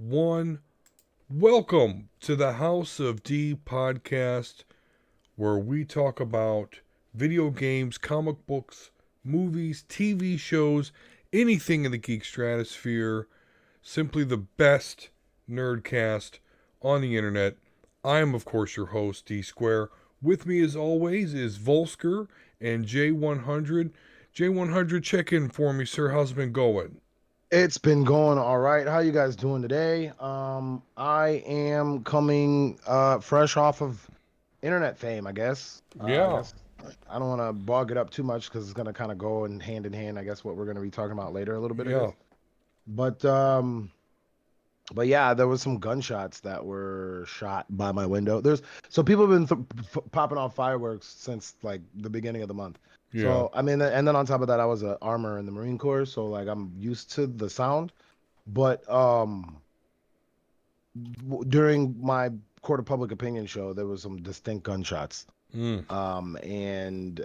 one. Welcome to the House of D podcast, where we talk about video games, comic books, movies, TV shows, anything in the geek stratosphere. Simply the best nerdcast on the internet. I am, of course, your host, Dsquare. With me, as always, is Volsker and J100. J100, check in for me, sir. How's it been going? It's been going all right. How you guys doing today? I am coming fresh off of internet fame, I guess. I Yeah, guess I don't want to bog it up too much because it's gonna kind of go in hand in hand. I guess what we're gonna be talking about later a little bit, I yeah. guess. But um, but yeah, there was some gunshots that were shot by my window. So people have been popping off fireworks since like the beginning of the month. Yeah. So I mean, and then on top of that, I was an armor in the Marine Corps, so like I'm used to the sound. But during my court of public opinion show, there was some distinct gunshots. Mm. And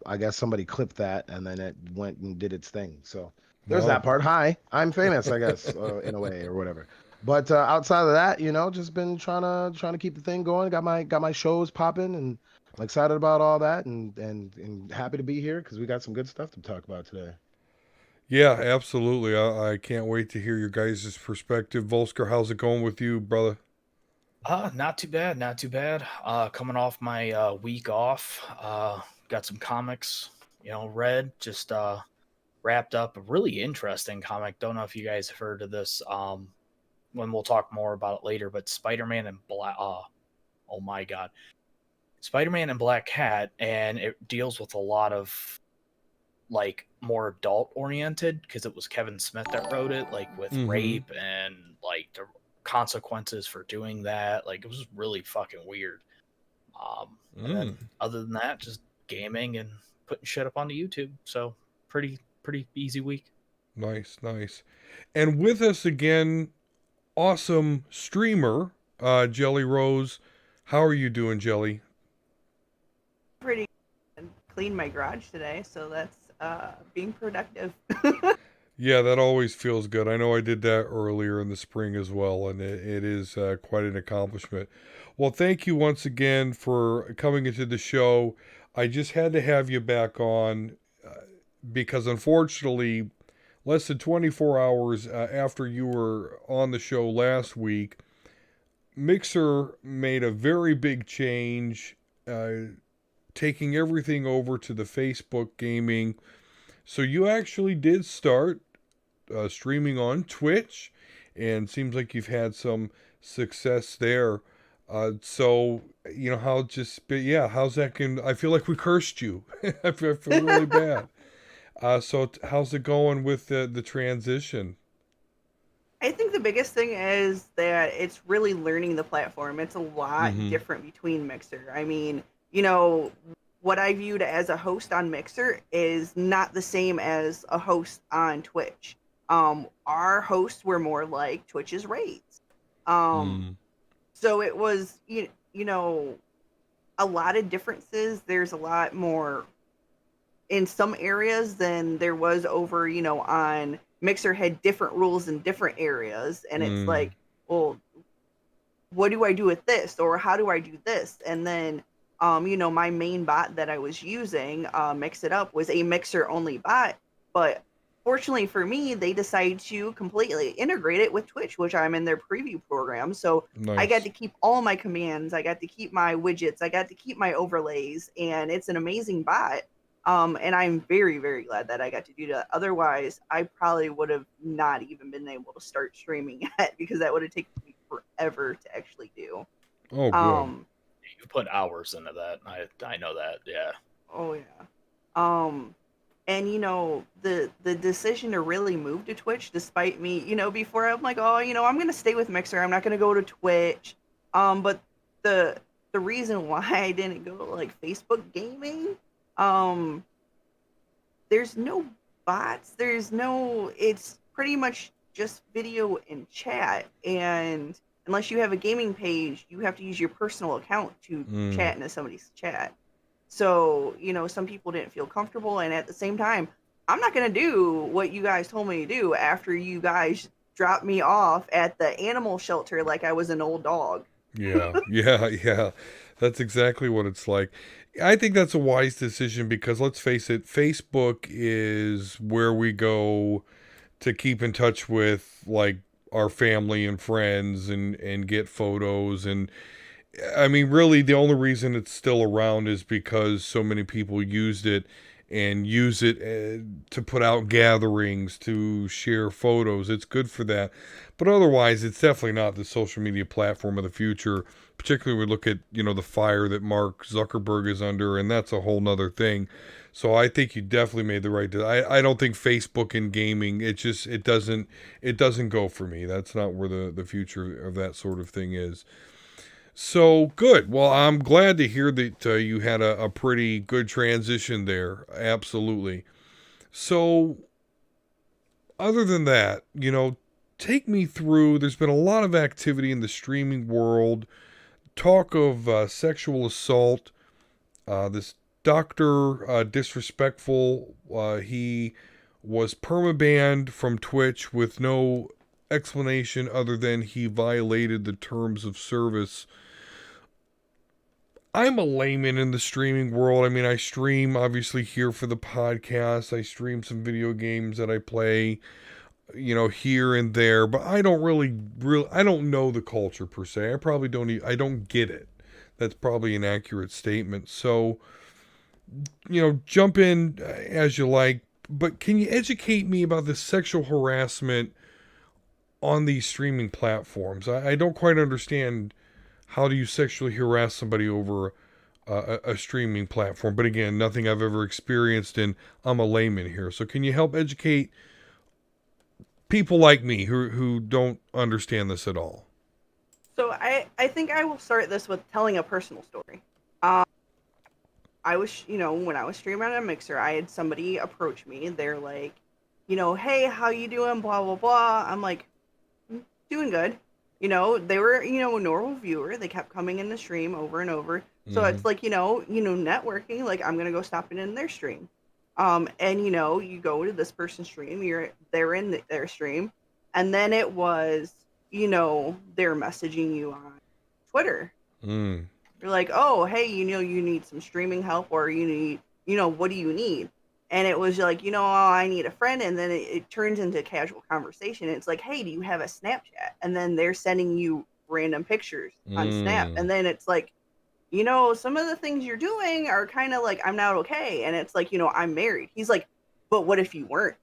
I guess somebody clipped that, and then it went and did its thing. So there's Oh, that part. Hi, I'm famous, I guess, in a way or whatever. But outside of that, just been trying to keep the thing going. Got my shows popping, and I'm excited about all that, and happy to be here because we got some good stuff to talk about today. yeah, absolutely. I can't wait to hear your guys' perspective. Volsker, how's it going with you, brother? Not too bad, not too bad. Coming off my week off, got some comics, read, just wrapped up a really interesting comic. Don't know if you guys have heard of this. When we'll talk more about it later, but Spider-Man and Black oh my god. Spider-Man and Black Cat, and it deals with a lot of like more adult oriented because it was Kevin Smith that wrote it, like with Mm-hmm. rape and like the consequences for doing that. Like it was really fucking weird. And Mm. then other than that, just gaming and putting shit up onto YouTube. So pretty easy week. Nice, nice. And with us again, awesome streamer, Jellie Rose. How are you doing, Jelly? Pretty good. Cleaned my garage today, so that's being productive. Yeah, that always feels good. I know I did that earlier in the spring as well, and it is quite an accomplishment. Well, thank you once again for coming into the show. I just had to have you back on because unfortunately, less than 24 hours after you were on the show last week, Mixer made a very big change, taking everything over to the Facebook gaming. So you actually did start streaming on Twitch, and seems like you've had some success there. So how just but yeah, how's that going? I feel like we cursed you. I feel really bad. So how's it going with the transition? I think the biggest thing is that it's really learning the platform. It's a lot Mm-hmm. different between Mixer. I mean, what I viewed as a host on Mixer is not the same as a host on Twitch. Our hosts were more like Twitch's raids. Um, Mm. so it was a lot of differences. There's a lot more in some areas than there was over, on Mixer had different rules in different areas. And it's Mm. like, well, what do I do with this? Or how do I do this? And then, my main bot that I was using, Mix It Up, was a Mixer only bot. But fortunately for me, they decided to completely integrate it with Twitch, which I'm in their preview program. So I got Nice. to keep all my commands. I got to keep my widgets. I got to keep my overlays. And it's an amazing bot. And I'm very, very glad that I got to do that. Otherwise, I probably would have not even been able to start streaming yet because that would have taken me forever to actually do. Oh, good. Um, You put hours into that. I know that. Yeah. oh yeah. Um, and the decision to really move to Twitch, despite me, before I'm like, oh, I'm gonna stay with Mixer. I'm not gonna go to Twitch. But the the reason why I didn't go like Facebook gaming, um, there's no bots. It's pretty much just video and chat. And unless you have a gaming page, you have to use your personal account to Mm. chat into somebody's chat. So, some people didn't feel comfortable. And at the same time, I'm not going to do what you guys told me to do after you guys drop me off at the animal shelter like I was an old dog. Yeah, yeah. That's exactly what it's like. I think that's a wise decision because let's face it, Facebook is where we go to keep in touch with like our family and friends and get photos. And I mean, really the only reason it's still around is because so many people used it and use it to put out gatherings, to share photos. It's good for that. But otherwise, it's definitely not the social media platform of the future. Particularly, we look at, the fire that Mark Zuckerberg is under, and that's a whole nother thing. So I think you definitely made the right. I don't think Facebook and gaming. It doesn't go for me. That's not where the future of that sort of thing is. So good. Well, I'm glad to hear that you had a pretty good transition there. Absolutely. So, other than that, take me through. There's been a lot of activity in the streaming world. Talk of sexual assault. This doctor, disrespectful. He was permabanned from Twitch with no explanation other than he violated the terms of service. I'm a layman in the streaming world. I mean, I stream obviously here for the podcast. I stream some video games that I play, here and there, but I don't really I don't know the culture per se. I probably don't I don't get it. That's probably an accurate statement. So, jump in as you like, but can you educate me about the sexual harassment on these streaming platforms? I don't quite understand how do you sexually harass somebody over a streaming platform. But again, nothing I've ever experienced, and I'm a layman here. So can you help educate people like me who don't understand this at all? So I think I will start this with telling a personal story. Um, I was, when I was streaming on a Mixer, I had somebody approach me. They're like, hey, how you doing? Blah, blah, blah. I'm like, doing good. They were, a normal viewer. They kept coming in the stream over and over. So Mm-hmm. it's like, networking, like I'm going to go stop in their stream. And you go to this person's stream, they're in their stream. And then it was, they're messaging you on Twitter. Mm. You're like, oh, hey, you need some streaming help, or you need, what do you need? And it was like, oh, I need a friend. And then it turns into casual conversation. It's like, hey, do you have a Snapchat? And then they're sending you random pictures on Snap. And then it's like, some of the things you're doing are kind of like, I'm not okay. And it's like, I'm married. He's like, but what if you weren't?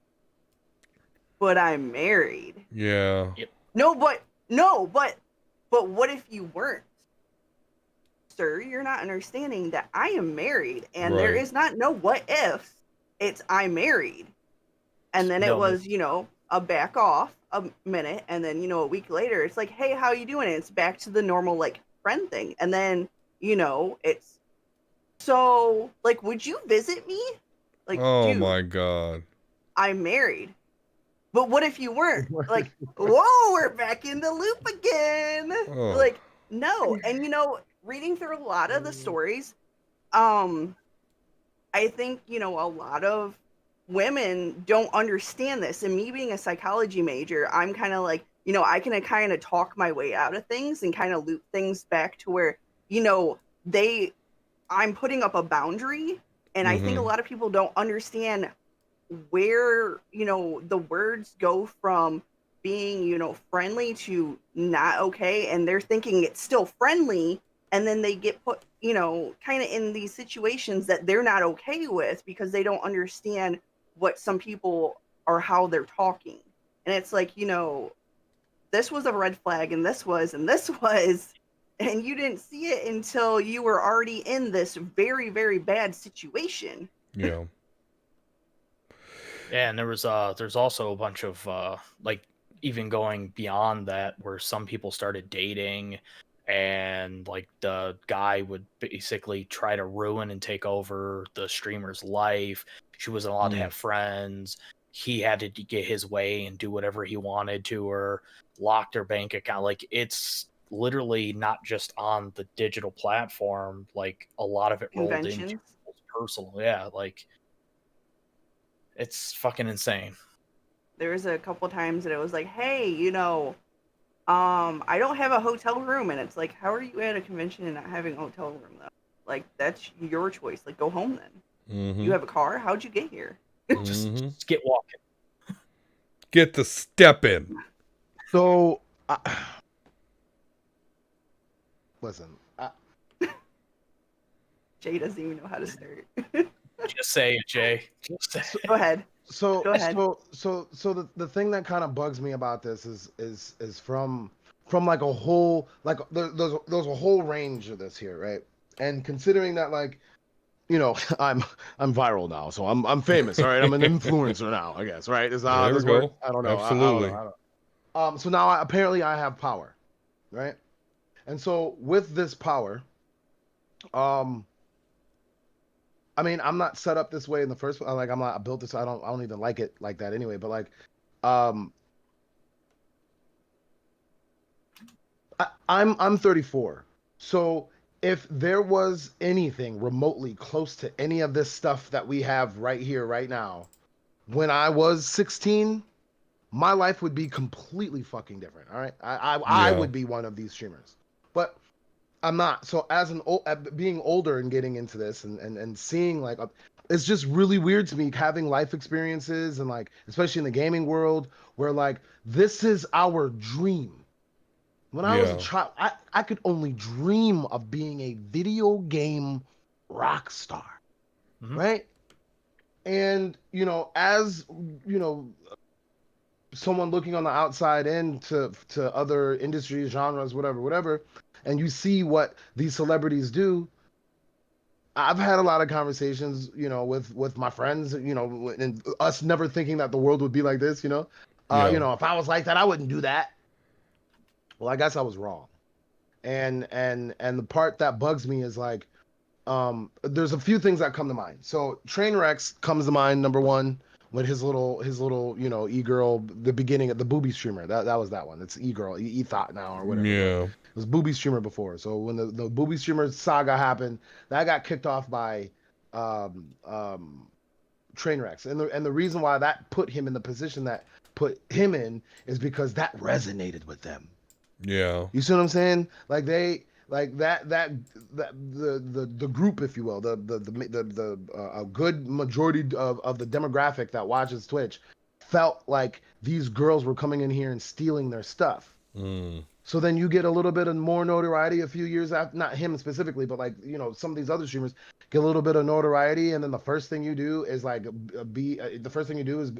But I'm married. Yeah. Yep. No, but what if you weren't? Sir, you're not understanding that I am married, and there Right. is not no what ifs. It's I'm married. And then it No, was, a back off a minute, and then, a week later, it's like, hey, how you doing? And it's back to the normal, like, friend thing. And then, it's so, like, would you visit me? Like, Oh dude, my God. I'm married. But what if you weren't? Like, whoa, we're back in the loop again. Oh. Like, no. And reading through a lot of the stories, I think, a lot of women don't understand this. And me being a psychology major, I'm kind of like, I can kind of talk my way out of things and kind of loop things back to where, I'm putting up a boundary. And I think a Mm-hmm. lot of people don't understand where the words go from being friendly to not okay, and they're thinking it's still friendly, and then they get put kind of in these situations that they're not okay with because they don't understand what some people or how they're talking. And it's like, this was a red flag, and this was, and you didn't see it until you were already in this very, very bad situation. Yeah. Yeah, and there's also a bunch of like even going beyond that where some people started dating and like the guy would basically try to ruin and take over the streamer's life. She wasn't allowed to have friends. He had to get his way and do whatever he wanted to her, locked her bank account. Like it's literally not just on the digital platform, like a lot of it rolled into Conventions. people's personal. Yeah, like it's fucking insane. there was a couple times that it was like, hey, I don't have a hotel room, and it's like, how are you at a convention and not having a hotel room though? Like, that's your choice. Like, go home then. Mm-hmm. You have a car? How'd you get here? Just get walking. Get the step in. So, listen, Jay doesn't even know how to start. Just say it, Jay. Just say it. Go ahead. So Go ahead. so the thing that kind of bugs me about this is from like a whole, like there's a whole range of this here, right? And considering that, like, I'm viral now, so I'm famous, all right? I'm an influencer now, I guess, right? Is that how There we this go. works? I don't know. Absolutely. I don't know. So now apparently I have power, right? And so with this power, I mean, I'm not set up this way in the first place. Like, I'm not built this. I don't even like it like that anyway. But like, I'm 34. So if there was anything remotely close to any of this stuff that we have right here, right now, when I was 16, my life would be completely fucking different. All right, I would be one of these streamers, but I'm not. So as being older and getting into this and seeing, like, it's just really weird to me having life experiences, and like, especially in the gaming world, where like this is our dream. When I was a child, I could only dream of being a video game rock star, right? And as someone looking on the outside in to other industries, genres, whatever, and you see what these celebrities do. I've had a lot of conversations, with my friends, and us never thinking that the world would be like this, if I was like that, I wouldn't do that. Well, I guess I was wrong. And the part that bugs me is like, there's a few things that come to mind. So Trainwrecks comes to mind, number one, with his little e-girl, the beginning of the booby streamer. That was that one. It's e-girl, e-thought now or whatever. Yeah. It was booby streamer before. So when the booby streamer saga happened, that got kicked off by Trainwrecks. And the reason why that put him in the position that put him in is because that resonated with them. Yeah. You see what I'm saying? Like they like that the group, if you will, a good majority of the demographic that watches Twitch felt like these girls were coming in here and stealing their stuff. So then you get a little bit of more notoriety a few years after, not him specifically, but like, some of these other streamers get a little bit of notoriety, and then the first thing you do is like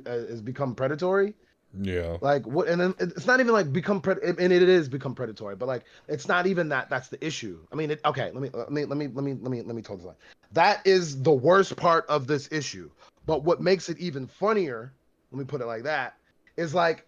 is become predatory. Yeah. Like what? And then it's not even like and it is become predatory, but like it's not even that. That's the issue. I mean, okay. Let me tell this line. That is the worst part of this issue. But what makes it even funnier, let me put it like that, is like,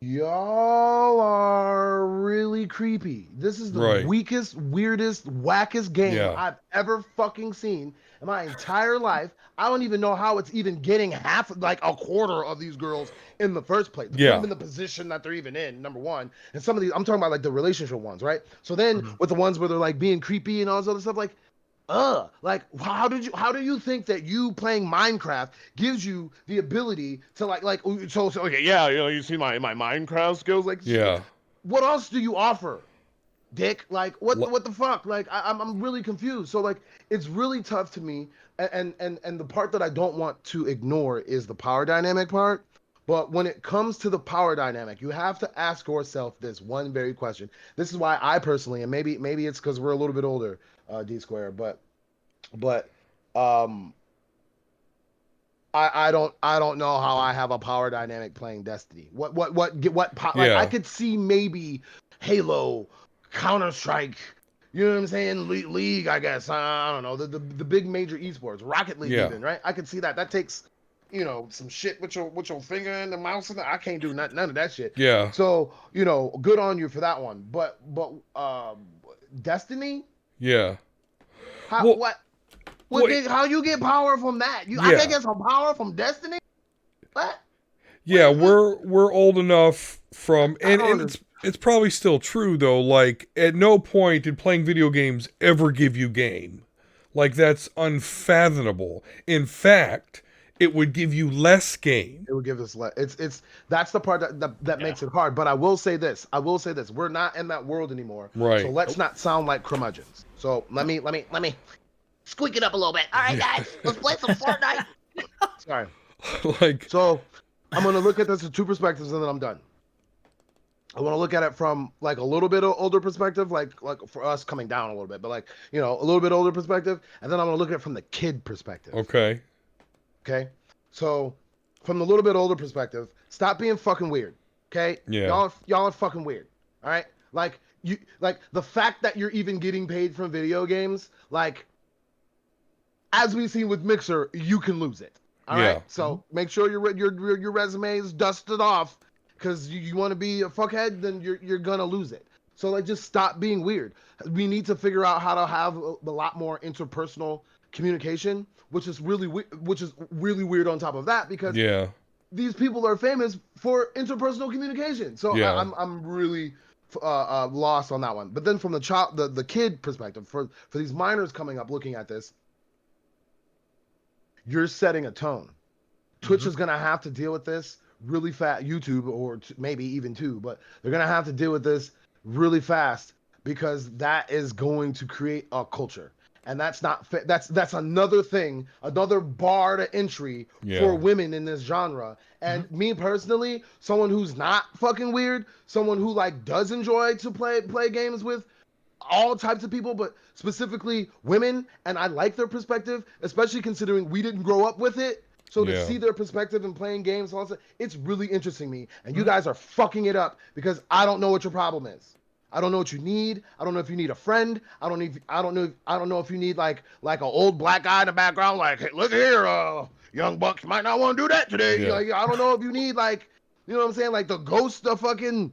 y'all are really creepy. This is the weakest, weirdest, wackest game I've ever fucking seen in my entire life. I don't even know how it's even getting like a quarter of these girls in the first place. Even the position that they're even in, number one. And some of these, I'm talking about like the relationship ones, right? So then with the ones where they're like being creepy and all this other stuff, like, like how do you think that you playing Minecraft gives you the ability to so okay, yeah, you see my Minecraft skills, like, what else do you offer, dick? Like what the fuck? Like I'm really confused. So like it's really tough to me, and the part that I don't want to ignore is the power dynamic part. But when it comes to the power dynamic, you have to ask yourself this one very question. This is why I personally, and maybe it's because we're a little bit older, Dsquare, but I don't know how I have a power dynamic playing Destiny. I could see maybe Halo, Counter-Strike, you know what I'm saying? League, I guess. I don't know, the big major esports, Rocket League, even, right? I could see that. That takes some shit with your finger and the mouse, and I can't do none of that shit. Yeah. So good on you for that one. But Destiny. Yeah. How you get power from that? I can't get some power from Destiny. What? Yeah, we're old enough from, and it's probably still true though. Like at no point did playing video games ever give you game. Like, that's unfathomable. In fact, it would give you less game. It would give us less. It's that's the part that makes it hard. But I will say this. We're not in that world anymore. Right. So let's not sound like curmudgeons. So let me squeak it up a little bit. All right, guys, let's play some Fortnite. Sorry. Like, So I'm gonna look at this in two perspectives, and then I'm done. I want to look at it from like a little bit of older perspective, like for us coming down a little bit, but like, you know, a little bit older perspective, and then I'm gonna look at it from the kid perspective. okay. Okay. So from the little bit older perspective, stop being fucking weird. Okay. Yeah. Y'all are fucking weird. All right. Like the fact that you're even getting paid from video games, like as we've seen with Mixer, you can lose it. All right. So make sure your resume is dusted off, because you want to be a fuckhead, then you're gonna lose it. So like, just stop being weird. We need to figure out how to have a lot more interpersonal communication, which is really weird on top of that, because these people are famous for interpersonal communication. So I'm really lost on that one. But then from the kid perspective, for these minors coming up looking at this, you're setting a tone. Twitch is gonna have to deal with this really fast. YouTube, or maybe even too, but they're gonna have to deal with this really fast, because that is going to create a culture. And that's not that's another thing, another bar to entry for women in this genre. And me personally, someone who's not fucking weird, someone who like does enjoy to play games with all types of people, but specifically women, and I like their perspective, especially considering we didn't grow up with it. So to see their perspective in playing games, also, it's really interesting me. And you guys are fucking it up, because I don't know what your problem is. I don't know what you need. I don't know if you need a friend. I don't know if you need like an old black guy in the background, like, hey, look here, young bucks, you might not want to do that today. Like, I don't know if you need, like, you know what I'm saying, like the ghost of fucking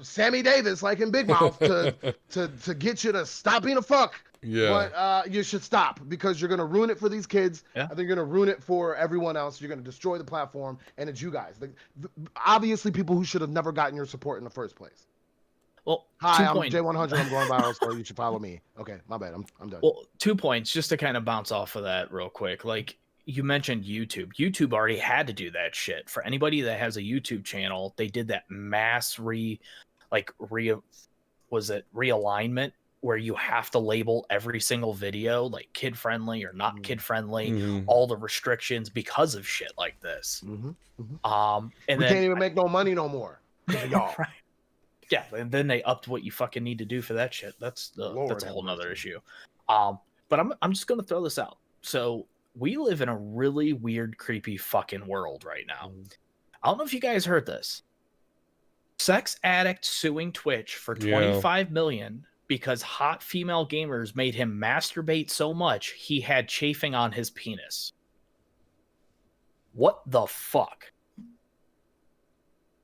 Sammy Davis, like in Big Mouth, to get you to stop being a fuck. But you should stop, because you're gonna ruin it for these kids. I think you're gonna ruin it for everyone else. You're gonna destroy the platform, and it's you guys. Like, obviously, people who should have never gotten your support in the first place. Well, hi, I'm J100. I'm going viral, so you should follow me. Okay, my bad. I'm done. Well, 2 points just to kind of bounce off of that real quick. Like, you mentioned YouTube. YouTube already had to do that shit. For anybody that has a YouTube channel, they did that mass realignment, where you have to label every single video like kid friendly or not kid friendly, all the restrictions because of shit like this. And we can't even make no money no more because of y'all. Right. Yeah, and then they upped what you fucking need to do for that shit. That's a whole nother issue. But I'm just gonna throw this out. So we live in a really weird, creepy fucking world right now. I don't know if you guys heard this. Sex addict suing Twitch for $25 million because hot female gamers made him masturbate so much he had chafing on his penis. What the fuck?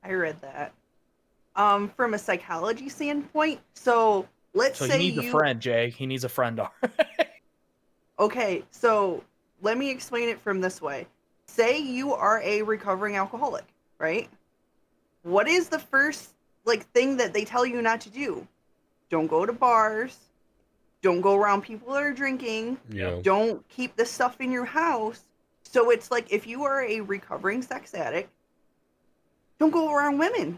I read that. From a psychology standpoint, so let's say he needs a friend, Jay. He needs a friend. Okay, so let me explain it from this way. Say you are a recovering alcoholic, right? What is the first thing that they tell you not to do? Don't go to bars. Don't go around people that are drinking. Don't keep the stuff in your house. So it's like, if you are a recovering sex addict, don't go around women.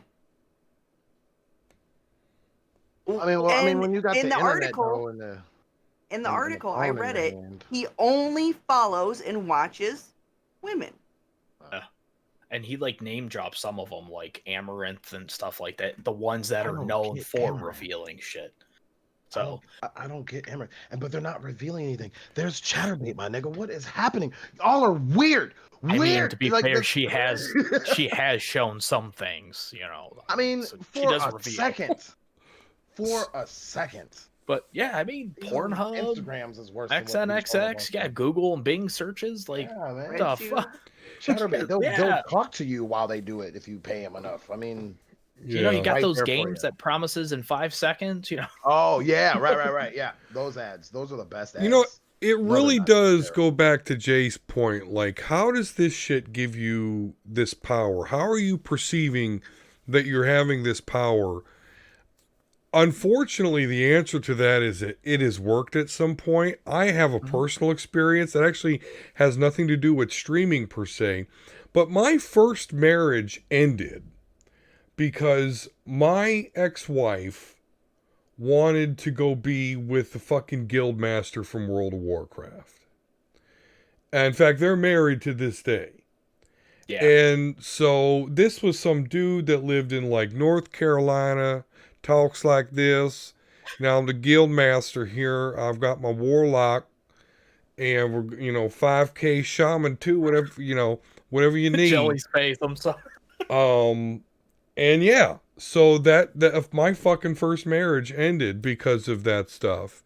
I mean, when you got in the article, in the article, I read it. He only follows and watches women. And he name drops some of them, like Amaranth and stuff like that. The ones that are known for revealing shit. So I don't get Amaranth, but they're not revealing anything. There's Chatterbait, my nigga. What is happening? Y'all are weird. I mean, to be fair, she has shown some things, I mean, so for a second. But yeah, I mean, Pornhub, Instagrams is worse. XNXX, Google and Bing searches, what the fuck? Chatterbait, they'll talk to you while they do it if you pay them enough. I mean, you got those games that promises in 5 seconds, Oh yeah, right. Yeah, those ads. Those are the best ads. It really does go back to Jay's point. Like, how does this shit give you this power? How are you perceiving that you're having this power? Unfortunately, the answer to that is that it has worked at some point. I have a personal experience that actually has nothing to do with streaming per se, but my first marriage ended because my ex-wife wanted to go be with the fucking guild master from World of Warcraft. And in fact, they're married to this day. Yeah. And so this was some dude that lived in like North Carolina, talks like this. Now I'm the guild master here. I've got my warlock, and we're 5K shaman too. Whatever you need. Jelly's face. I'm sorry. And yeah, so that if my fucking first marriage ended because of that stuff.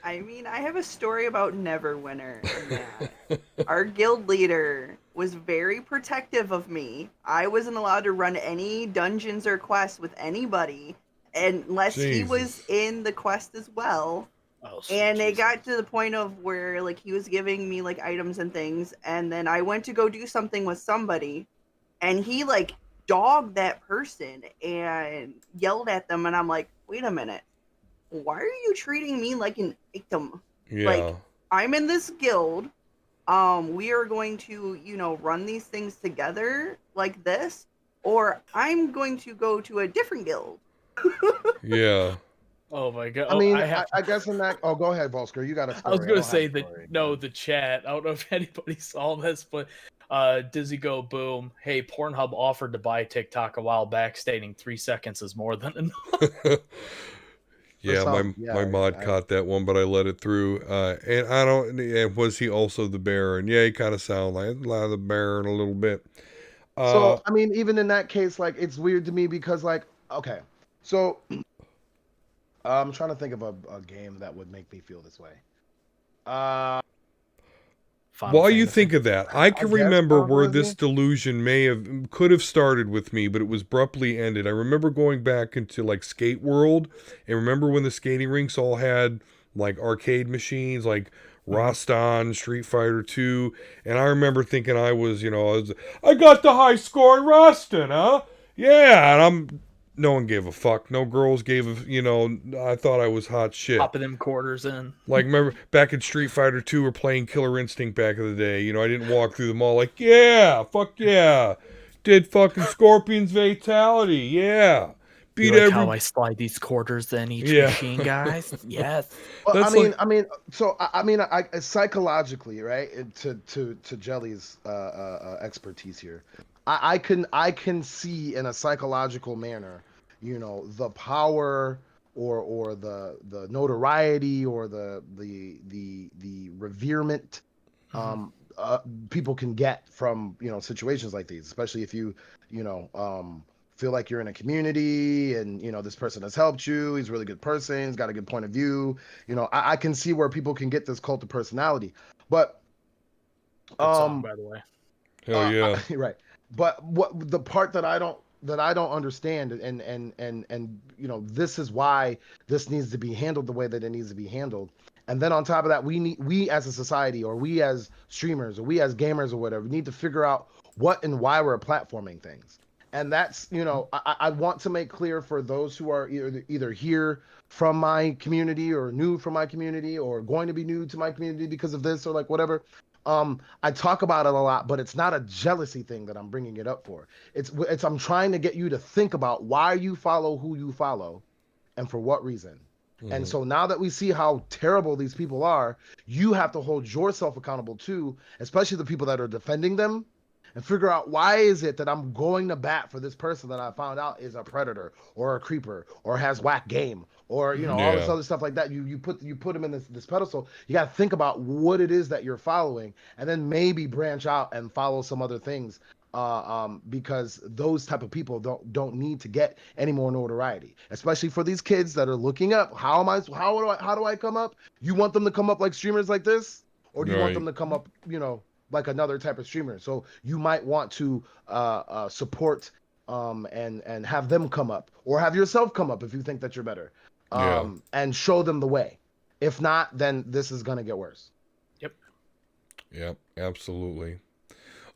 I mean, I have a story about Neverwinter. In that. Our guild leader was very protective of me. I wasn't allowed to run any dungeons or quests with anybody unless he was Jesus. in the quest as well. Oh, sweet And it Jesus. got to the point of where like he was giving me like items and things, and then I went to go do something with somebody, and he like dogged that person and yelled at them, and I'm like, wait a minute. Why are you treating me like an victim? Yeah. Like, I'm in this guild. We are going to, run these things together like this, or I'm going to go to a different guild. Yeah. Oh my god. I mean, have I guess in that. Oh, go ahead, Volsker. You got a story. I was don't gonna have say a that story, no, man. the chat. I don't know if anybody saw this, but Dizzy Go Boom. Hey, Pornhub offered to buy TikTok a while back, stating 3 seconds is more than enough. Yeah, my mod caught that one, but I let it through. And I don't. And was he also the Baron? Yeah, he kind of sounded like the Baron a little bit. So I mean, even in that case, like it's weird to me because, like, okay, so I'm trying to think of a game that would make me feel this way. Final While you Fantasy. think of that, I can guess remember Final where Fantasy? this delusion could have started with me, but it was abruptly ended. I remember going back into like Skate World, and remember when the skating rinks all had like arcade machines, like Roston, Street Fighter 2, and I remember thinking I got the high score in Roston, huh? Yeah, and no one gave a fuck. No girls gave I thought I was hot shit. Popping them quarters in. Like, remember back in Street Fighter 2 or playing Killer Instinct back in the day, I didn't walk through the mall like, yeah, fuck yeah. Did fucking Scorpion's Fatality, yeah. You Beat like every... how I slide these quarters in each Yeah. machine, guys? Yes. Well, That's I psychologically, right? To Jelly's expertise here, I can see in a psychological manner, the power or the notoriety or the reverement people can get from situations like these, especially if you feel like you're in a community and this person has helped you, he's a really good person, he's got a good point of view. I can see where people can get this cult of personality, but Good song, by the way. Hell yeah. right, but what the part that I don't understand, and this is why this needs to be handled the way that it needs to be handled. And then on top of that, we as a society, or we as streamers, or we as gamers, or whatever, need to figure out what and why we're platforming things. And that's, I want to make clear for those who are either here from my community or new from my community or going to be new to my community because of this or like whatever. I talk about it a lot, but it's not a jealousy thing that I'm bringing it up for. It's I'm trying to get you to think about why you follow who you follow and for what reason. And so now that we see how terrible these people are, you have to hold yourself accountable too, especially the people that are defending them, and figure out why is it that I'm going to bat for this person that I found out is a predator or a creeper or has whack game or all this Yeah. other stuff like that. You put them in this pedestal. You got to think about what it is that you're following, and then maybe branch out and follow some other things. Because those type of people don't need to get any more notoriety, especially for these kids that are looking up. How do I come up? You want them to come up like streamers like this, or do you want Right. them to come up, like another type of streamer? So you might want to support and have them come up, or have yourself come up if you think that you're better, Yeah. and show them the way. If not, then this is gonna get worse. Yep, absolutely.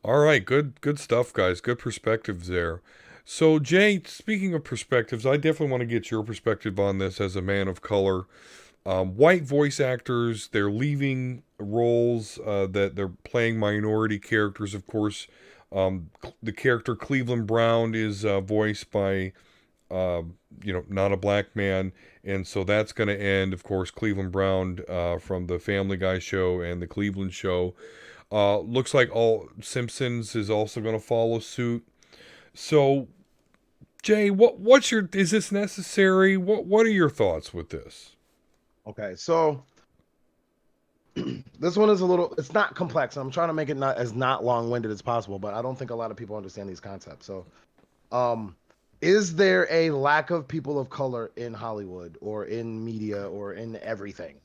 All right, good stuff, guys. Good perspectives there. So, Jay, speaking of perspectives, I definitely want to get your perspective on this as a man of color. White voice actors, they're leaving roles that they're playing minority characters. Of course, the character Cleveland Brown is voiced by, not a black man. And so that's going to end. Of course, Cleveland Brown from the Family Guy show and the Cleveland show. Looks like all Simpsons is also going to follow suit. So, Jay, is this necessary? What are your thoughts with this? Okay, so this one is it's not complex. I'm trying to make it not long-winded as possible, but I don't think a lot of people understand these concepts. So, is there a lack of people of color in Hollywood or in media or in everything?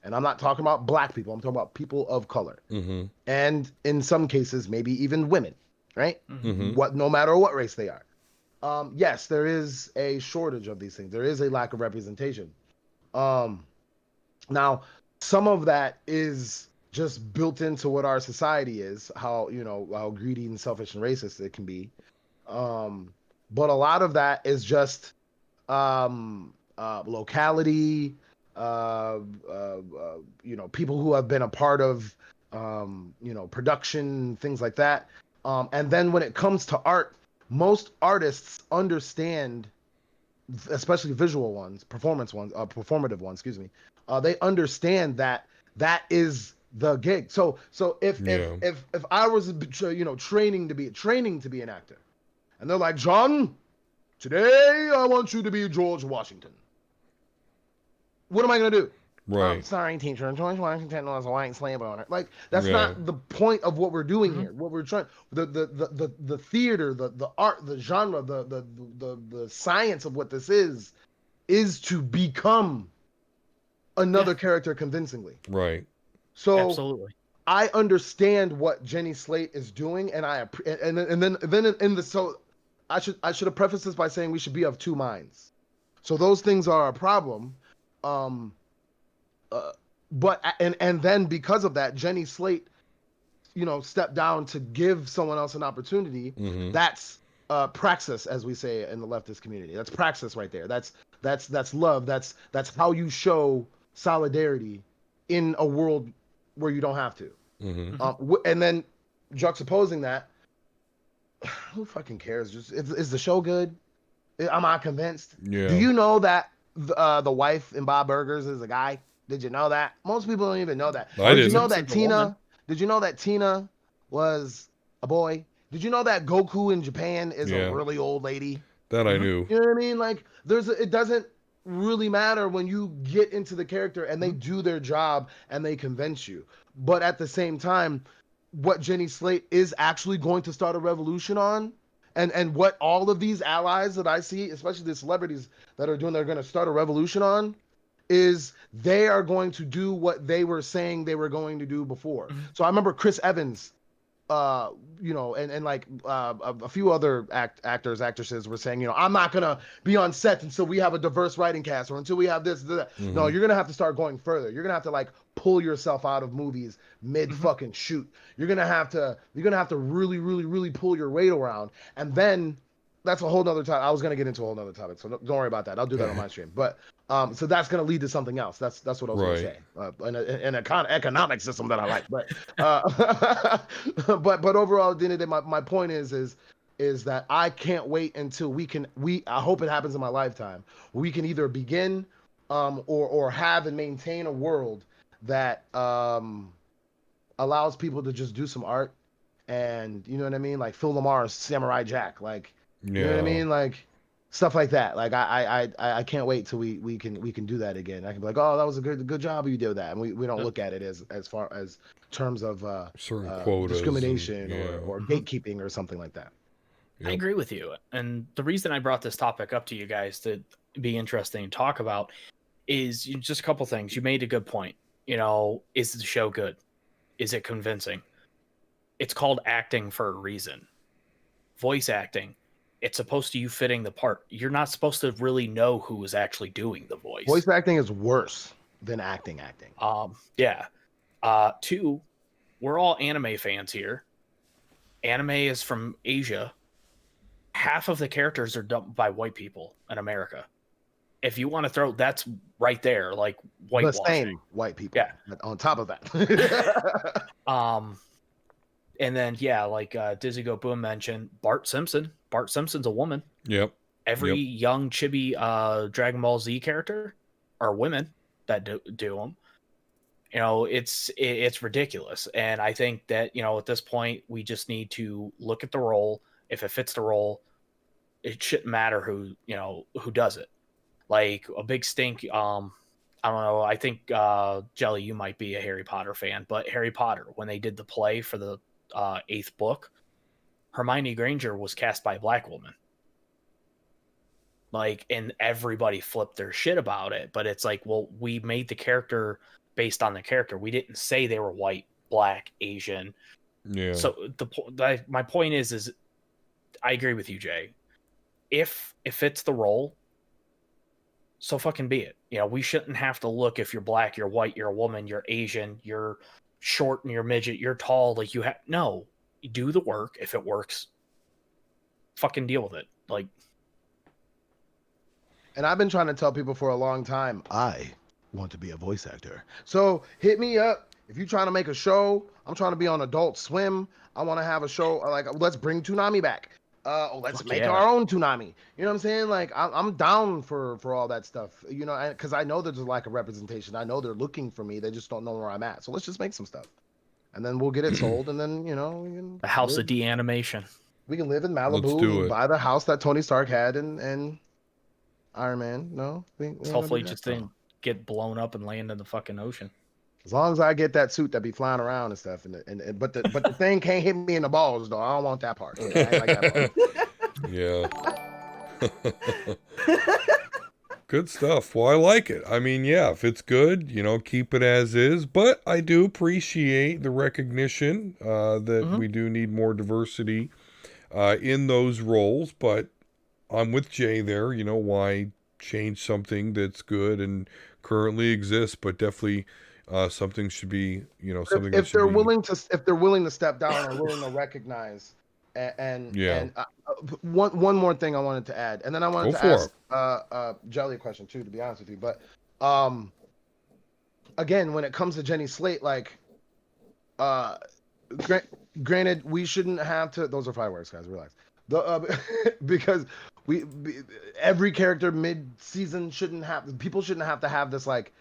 And I'm not talking about black people. I'm talking about people of color. Mm-hmm. And in some cases, maybe even women, right? Mm-hmm. No matter what race they are. Yes, there is a shortage of these things. There is a lack of representation. Now, some of that is just built into what our society is, how greedy and selfish and racist it can be. But a lot of that is just locality, people who have been a part of, production, things like that. And then when it comes to art, most artists understand, especially visual ones, performative ones, excuse me. They understand that is the gig. So if I was, training to be an actor, and they're like, John, today I want you to be George Washington. What am I gonna do? Right. Sorry, teacher. George Washington was a white slave owner. Like, that's not the point of what we're doing here. What we're trying, the theater, the art, the genre, the science of what this is to become another character convincingly. Right. So Absolutely. I understand what Jenny Slate is doing, and I should have prefaced this by saying we should be of two minds. So those things are a problem. But then because of that, Jenny Slate, stepped down to give someone else an opportunity. Mm-hmm. That's praxis, as we say in the leftist community. That's praxis right there. That's love. That's how you show solidarity in a world where you don't have to. Mm-hmm. And then juxtaposing that, who fucking cares? Just is the show good? Am I convinced? Yeah. Do you know that the wife in Bob Burgers is a guy? Did you know that? Most people don't even know that. Did you know that Tina? Did you know that Tina was a boy? Did you know that Goku in Japan is a really old lady? That I knew. You know what I mean? Like, it doesn't really matter when you get into the character and they do their job and they convince you. But at the same time, what Jenny Slate is actually going to start a revolution on, and what all of these allies that I see, especially the celebrities that are going to start a revolution on, is they are going to do what they were saying they were going to do before. So I remember Chris Evans, a few other actresses were saying, I'm not gonna be on set until we have a diverse writing cast or until we have this. Mm-hmm. No, you're gonna have to start going further. You're gonna have to pull yourself out of movies mid fucking shoot. You're gonna have to really, really, really pull your weight around, and then that's a whole nother topic. I was gonna get into a whole nother topic, so don't worry about that. I'll do that on my stream. But so that's gonna lead to something else. That's what I was gonna say. In a kind of economic system that I like. But but overall, at the end of the day, my point is that I can't wait until I hope it happens in my lifetime. We can either begin or have and maintain a world that allows people to just do some art, and you know what I mean, like Phil Lamar's Samurai Jack, you know what I mean, stuff like that. I can't wait till we can do that again. I can be like, oh, that was a good job you did that, and we don't look at it as far as terms of certain quotas, discrimination or gatekeeping or something like that. I agree with you, and the reason I brought this topic up to you guys to be interesting to talk about is just a couple things. You made a good point. Is the show good? Is it convincing? It's called acting for a reason. Voice acting. It's supposed to you fitting the part. You're not supposed to really know who is actually doing the voice. Voice acting is worse than acting. Yeah. Two, we're all anime fans here. Anime is from Asia. half of the characters are done by white people in America. If you want to throw, that's right there, like The whitewashing. same white people. Yeah. But on top of that. And then like Dizzy Go Boom mentioned, Bart Simpson. Bart Simpson's a woman. Yep. Every young chibi Dragon Ball Z character are women that do them. You know, it's ridiculous. And I think that, you know, at this point, we just need to look at the role. If it fits the role, it shouldn't matter who does it. Like a big stink. I don't know. I think Jelly, you might be a Harry Potter fan, but Harry Potter, when they did the play for the 8th book, Hermione Granger was cast by a black woman. Like, and everybody flipped their shit about it. But it's like, well, we made the character based on the character. We didn't say they were white, black, Asian. Yeah. So my point is I agree with you, Jay. If it fits the role, so fucking be it. You know, we shouldn't have to look if you're black, you're white, you're a woman, you're Asian, you're short and you're midget, you're tall. Like no, you do the work. If it works, fucking deal with it. Like, and I've been trying to tell people for a long time, I want to be a voice actor. So hit me up. If you're trying to make a show, I'm trying to be on Adult Swim. I want to have a show like, let's bring Toonami back. Let's make our own Toonami. You know what I'm saying? Like, I'm down for all that stuff. You know, because I know there's a lack of representation. I know they're looking for me. They just don't know where I'm at. So let's just make some stuff, and then we'll get it sold. And then, you know, we can the House of D animation. We can live in Malibu. Let's do it. Buy the house that Tony Stark had and Iron Man. No, Hopefully, just didn't get blown up and land in the fucking ocean. As long as I get that suit that be flying around and stuff, but the thing can't hit me in the balls though. I don't want that part. I ain't like that part. Yeah. Good stuff. Well, I like it. I mean, yeah, if it's good, you know, keep it as is. But I do appreciate the recognition that we do need more diversity in those roles. But I'm with Jay there. You know, why change something that's good and currently exists, but definitely. Something should be, you know, something. If they're willing to step down or willing to recognize, and one more thing I wanted to add, and then I wanted to ask Jelly a question too, to be honest with you. But again, when it comes to Jenny Slate, like, granted, we shouldn't have to. Those are fireworks, guys. Relax. Because every character mid-season people shouldn't have to have this like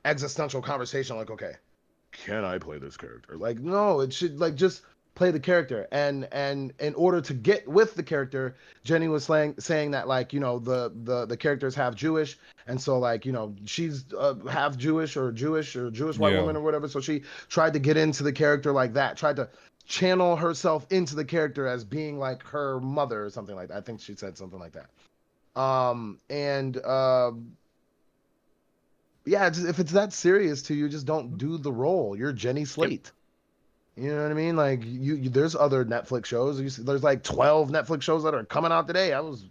existential conversation like, okay, can I play this character? Like, no, it should like just play the character. And in order to get with the character, Jenny was saying that, like, you know, the character is half Jewish, and so, like, you know, she's half Jewish white woman or whatever. So she tried to get into the character like that, tried to channel herself into the character as being like her mother or something like that. I think she said something like that. Yeah, if it's that serious to you, just don't do the role. You're Jenny Slate. You know what I mean? Like, you there's other Netflix shows. There's like 12 Netflix shows that are coming out today. I was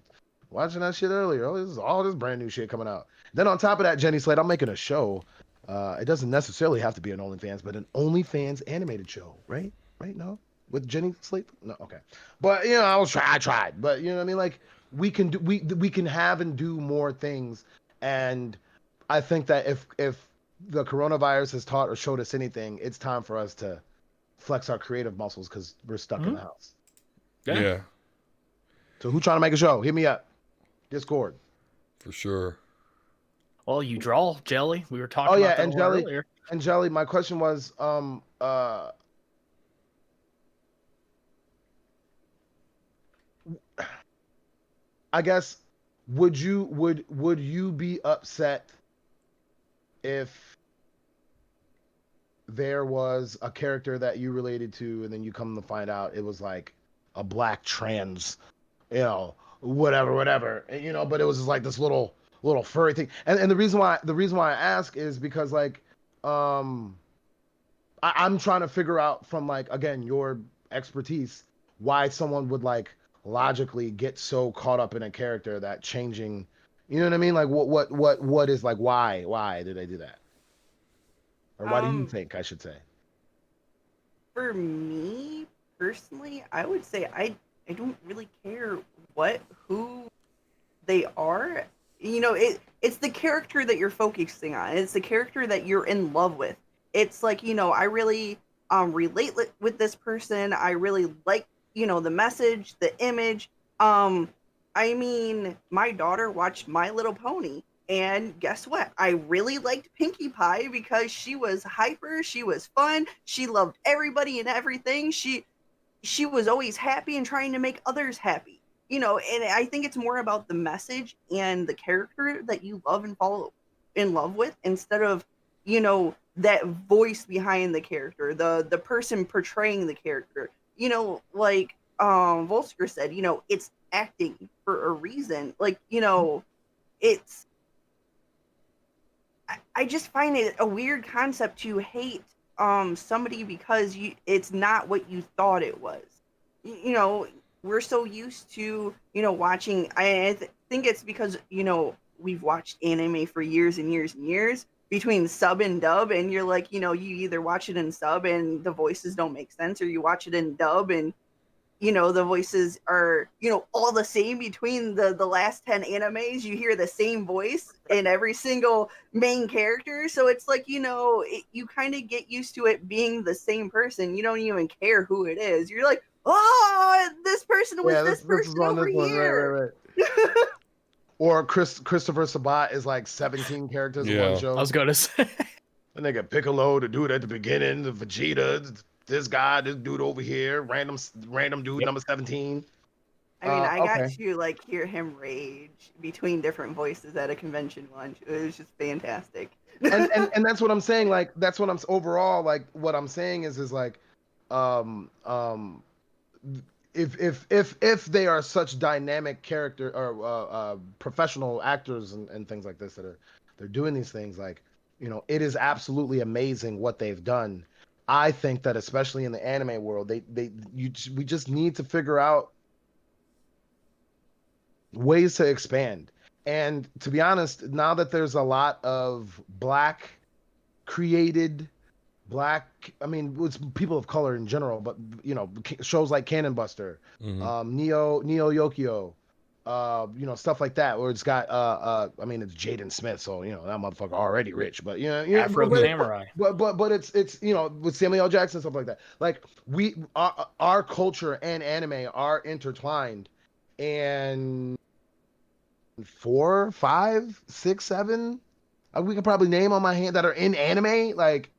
watching that shit earlier. All this brand new shit coming out. Then on top of that, Jenny Slate, I'm making a show. It doesn't necessarily have to be an OnlyFans, but an OnlyFans animated show, right? Right? No? With Jenny Slate? No, okay. But, you know, I tried. But, you know what I mean? Like, we can have and do more things. And I think that if the coronavirus has taught or showed us anything, it's time for us to flex our creative muscles because we're stuck in the house. Yeah. So who trying to make a show? Hit me up. Discord. For sure. Well, you draw, Jelly. We were talking about that and Jelly, earlier. And Jelly, my question was, I guess, would you be upset if there was a character that you related to and then you come to find out it was like a black trans, you know, whatever, and, you know, but it was just like this little furry thing. And the reason why I ask is because, like, I'm trying to figure out from, like, again, your expertise, why someone would, like, logically get so caught up in a character that changing, you know what I mean? Like, what is, like, why did they do that? Or why do you think, I should say? For me personally, I would say I don't really care who they are. It's the character that you're focusing on. It's the character that you're in love with. It's like, I really relate with this person. I really like, the message, the image. I mean, my daughter watched My Little Pony, and guess what? I really liked Pinkie Pie because she was hyper, she was fun, she loved everybody and everything. She was always happy and trying to make others happy. And I think it's more about the message and the character that you love and fall in love with, instead of, that voice behind the character, the person portraying the character. Like Volsker said, it's acting for a reason. Like, it's I just find it a weird concept to hate somebody because it's not what you thought it was. We're so used to, watching. Think it's because, we've watched anime for years and years and years between sub and dub, and you're like, you either watch it in sub and the voices don't make sense, or you watch it in dub and the voices are, all the same between the last 10 animes. You hear the same voice in every single main character. So it's like, you kind of get used to it being the same person. You don't even care who it is. You're like, oh, this person was this person over here. Right. Or Christopher Sabat is like 17 characters in one show. I was gonna say. And they got Piccolo, the dude at the beginning, the Vegeta, this guy, this dude over here, random dude, number 17. I mean, I got to like hear him rage between different voices at a convention once. It was just fantastic. and that's what I'm saying. Like, that's what I'm overall, like, what I'm saying is like, if they are such dynamic character or professional actors and things like this they're doing these things, like, it is absolutely amazing what they've done. I think that especially in the anime world, we just need to figure out ways to expand. And to be honest, now that there's a lot of Black, I mean, it's people of color in general, but shows like Cannon Buster, Neo Yokio, stuff like that, where it's got I mean, it's Jaden Smith, so that motherfucker already rich, but Afro Samurai. But it's with Samuel L. Jackson, stuff like that. Like, our culture and anime are intertwined, and 4, 5, 6, 7, we can probably name on my hand that are in anime, like,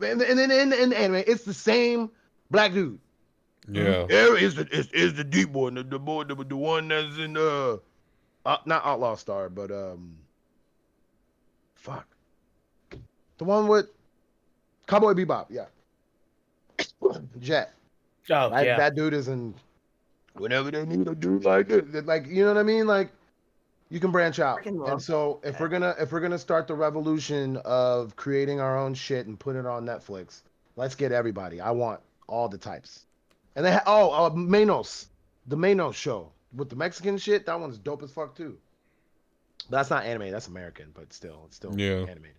and then in anime, it's the same Black dude. Yeah. Is the deep one, the one that's in not Outlaw Star, but fuck, the one with Cowboy Bebop, yeah. Jet. Oh, yeah. That dude is in whenever they need a dude like this, like, you know what I mean? Like, you can branch out. And so if we're gonna start the revolution of creating our own shit and put it on Netflix, let's get everybody. I want all the types. And they Manos, the Manos show with the Mexican shit, that one's dope as fuck too. That's not anime, that's American, but it's still animated.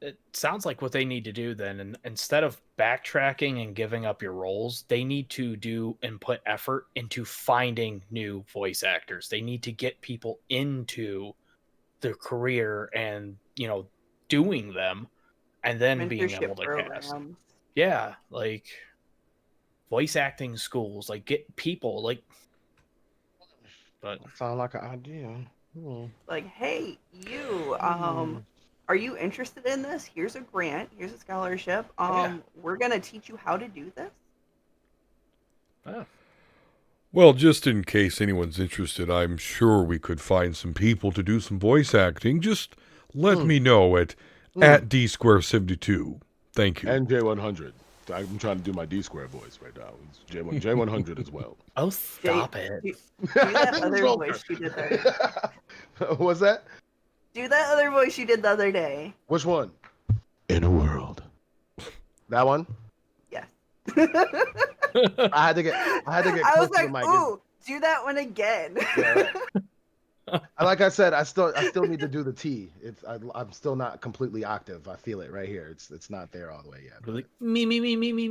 It sounds like what they need to do then, and instead of backtracking and giving up your roles, they need to do and put effort into finding new voice actors. They need to get people into their career and, doing them, and then being able to cast. Yeah, like voice acting schools, like get people, like. But sound like an idea. Like, hey, you, are you interested in this? Here's a grant. Here's a scholarship. We're gonna teach you how to do this. Oh. Well, just in case anyone's interested, I'm sure we could find some people to do some voice acting. Just let me know at Dsquare 72. Thank you. And J100. I'm trying to do my Dsquare voice right now. It's J100 as well. Oh, stop it. Do that other voice you did there. What's that? Do that other voice you did the other day. Which one? In a world. That one? Yes. I had to get I was like, mic. Ooh, do that one again. Yeah, right. Like I said, I still need to do the T. I'm still not completely octave. I feel it right here. It's not there all the way yet. Like, me.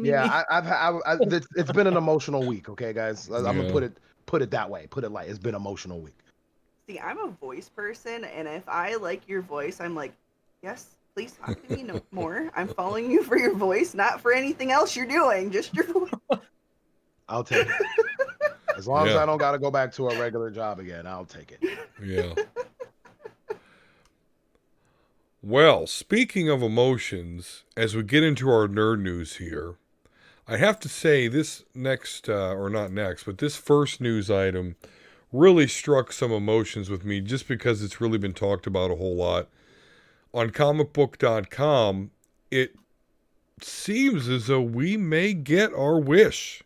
Yeah, it's been an emotional week. Okay, guys, I'm gonna put put it that way. Put it like it's been emotional week. See, I'm a voice person, and if I like your voice, I'm like, yes, please talk to me no more. I'm following you for your voice, not for anything else you're doing, just your voice. I'll take it. As long as I don't got to go back to a regular job again, I'll take it. Yeah. Well, speaking of emotions, as we get into our nerd news here, I have to say this next, or not next, but this first news item really struck some emotions with me just because it's really been talked about a whole lot. On comicbook.com, it seems as though we may get our wish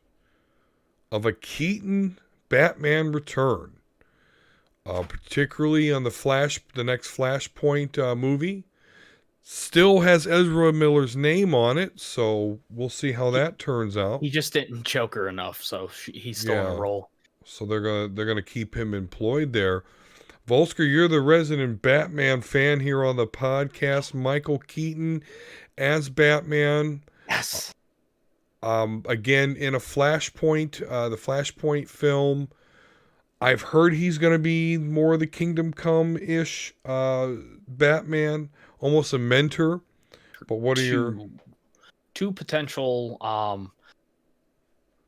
of a Keaton Batman return. Particularly on the next Flashpoint movie. Still has Ezra Miller's name on it, so we'll see how that turns out. He just didn't choke her enough, so he's still in a role. So they're gonna keep him employed there. Volsker, you're the resident Batman fan here on the podcast. Michael Keaton as Batman. Yes. Again in a Flashpoint, the Flashpoint film. I've heard he's going to be more of the Kingdom Come-ish Batman, almost a mentor. But what are your two potential?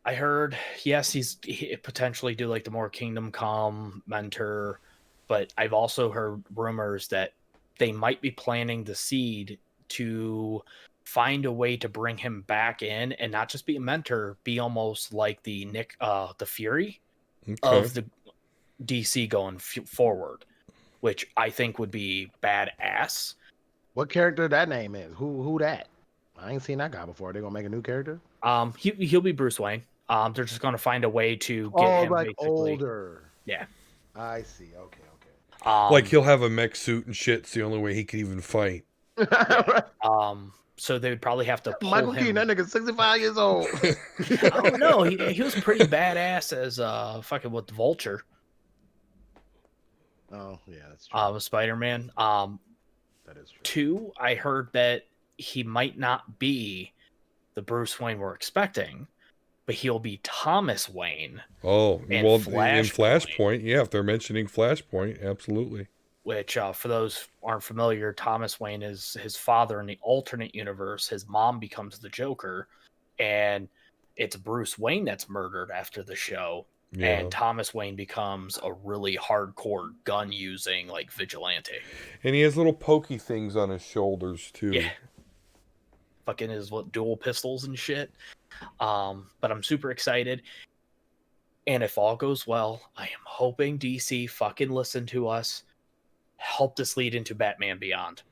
I heard yes, he potentially do like the more Kingdom Come mentor, but I've also heard rumors that they might be planting the seed to find a way to bring him back in and not just be a mentor, be almost like the Fury of the DC going forward, which I think would be badass. What character that name is? Who that? I ain't seen that guy before. They gonna make a new character? He'll be Bruce Wayne. They're just gonna find a way to get him like basically older. Yeah. I see. Okay. like he'll have a mech suit and shit. It's the only way he can even fight. So they would probably have to pull Michael him. Keaton, that nigga's 65 years old. Oh no, he was pretty badass as fucking with the Vulture. Oh yeah, that's true. Spider-Man. That is true. Two, I heard that he might not be the Bruce Wayne we're expecting, but he'll be Thomas Wayne. Oh, in well, Flashpoint. in Flashpoint, yeah, if they're mentioning Flashpoint, absolutely. Which, for those who aren't familiar, Thomas Wayne is his father in the alternate universe. His mom becomes the Joker, and it's Bruce Wayne that's murdered after the show. Yeah. And Thomas Wayne becomes a really hardcore gun-using, like, vigilante. And he has little pokey things on his shoulders, too. Yeah. Fucking his dual pistols and shit. But I'm super excited. And if all goes well, I am hoping DC fucking listen to us. Help this lead into Batman Beyond.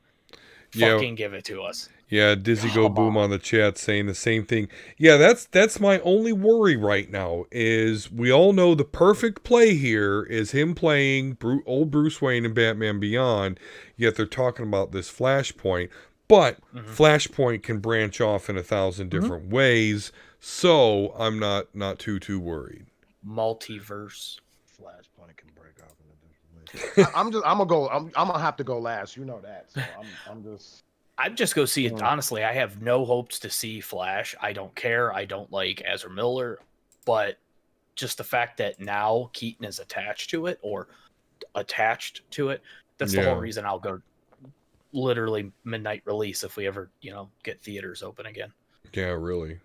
Fucking give it to us. Yeah, Dizzy Go Boom on the chat saying the same thing. Yeah, that's my only worry right now is we all know the perfect play here is him playing old Bruce Wayne in Batman Beyond, yet they're talking about this Flashpoint. But Flashpoint can branch off in 1,000 different ways, so I'm not too worried. Multiverse. Flashpoint can break off in a different way. I'm gonna have to go last. You know that. So I'd just go see it. Honestly, I have no hopes to see Flash. I don't care. I don't like Ezra Miller, but just the fact that now Keaton is attached to it, that's the whole reason I'll go. Literally midnight release if we ever, get theaters open again. Yeah, really.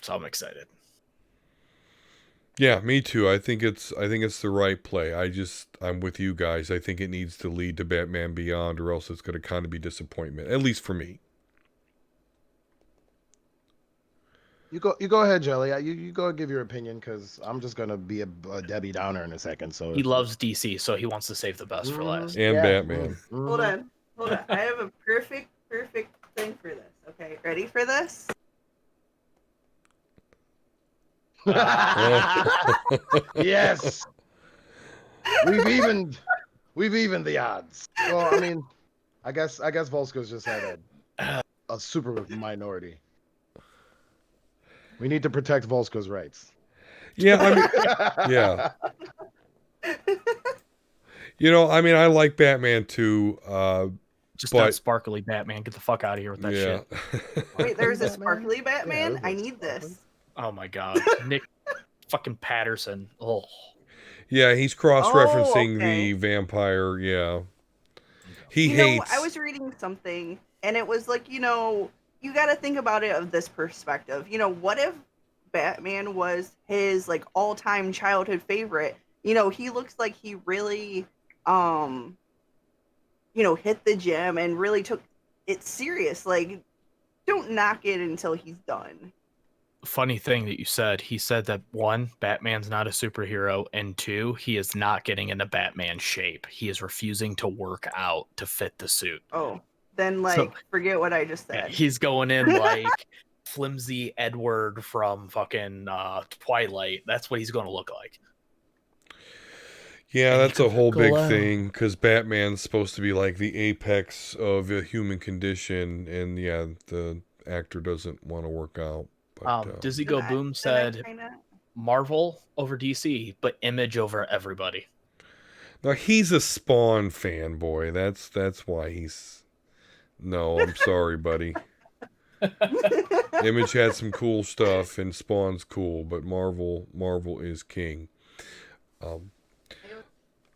So I'm excited. Yeah, me too. I think it's the right play. I'm with you guys. I think it needs to lead to Batman Beyond, or else it's going to kind of be disappointment, at least for me. You go ahead, Jelly. You go give your opinion because I'm just gonna be a Debbie Downer in a second. So he loves DC, so he wants to save the best for last. And Batman. Hold on. I have a perfect thing for this. Okay, ready for this? Yes. We've evened the odds. Well, I mean, I guess Volsko's just had a super minority. We need to protect Volsko's rights. Yeah, I mean, yeah. I like Batman too. Just not sparkly Batman. Get the fuck out of here with that shit. Wait, there's a sparkly Batman? I need this. Oh my god, Nick fucking Patterson. Oh, Yeah, he's Oh, cross-referencing the okay. vampire. Yeah, he You know, I hates. was reading something and it was like, you got to think about it of this perspective. What if Batman was his like all-time childhood favorite? He looks like he really um, hit the gym and really took it serious. Like don't knock it until he's done. funny thing that you said. He said that one, Batman's not a superhero, and two, he is not getting into Batman shape. He is refusing to work out to fit the suit. Oh, then So forget what I just yeah, said. he's going in like flimsy Edward from fucking Twilight. That's what he's going to look like. Yeah, And he that's a could whole big glow. thing because Batman's supposed to be like the apex of a human condition, and yeah, the actor doesn't want to work out. But Dizzy Then Go I, Boom then I said kind of Marvel over DC, but Image over everybody. now he's a Spawn fanboy. That's why he's. No, I'm sorry, buddy. Image had some cool stuff, and Spawn's cool, but Marvel is king. Um,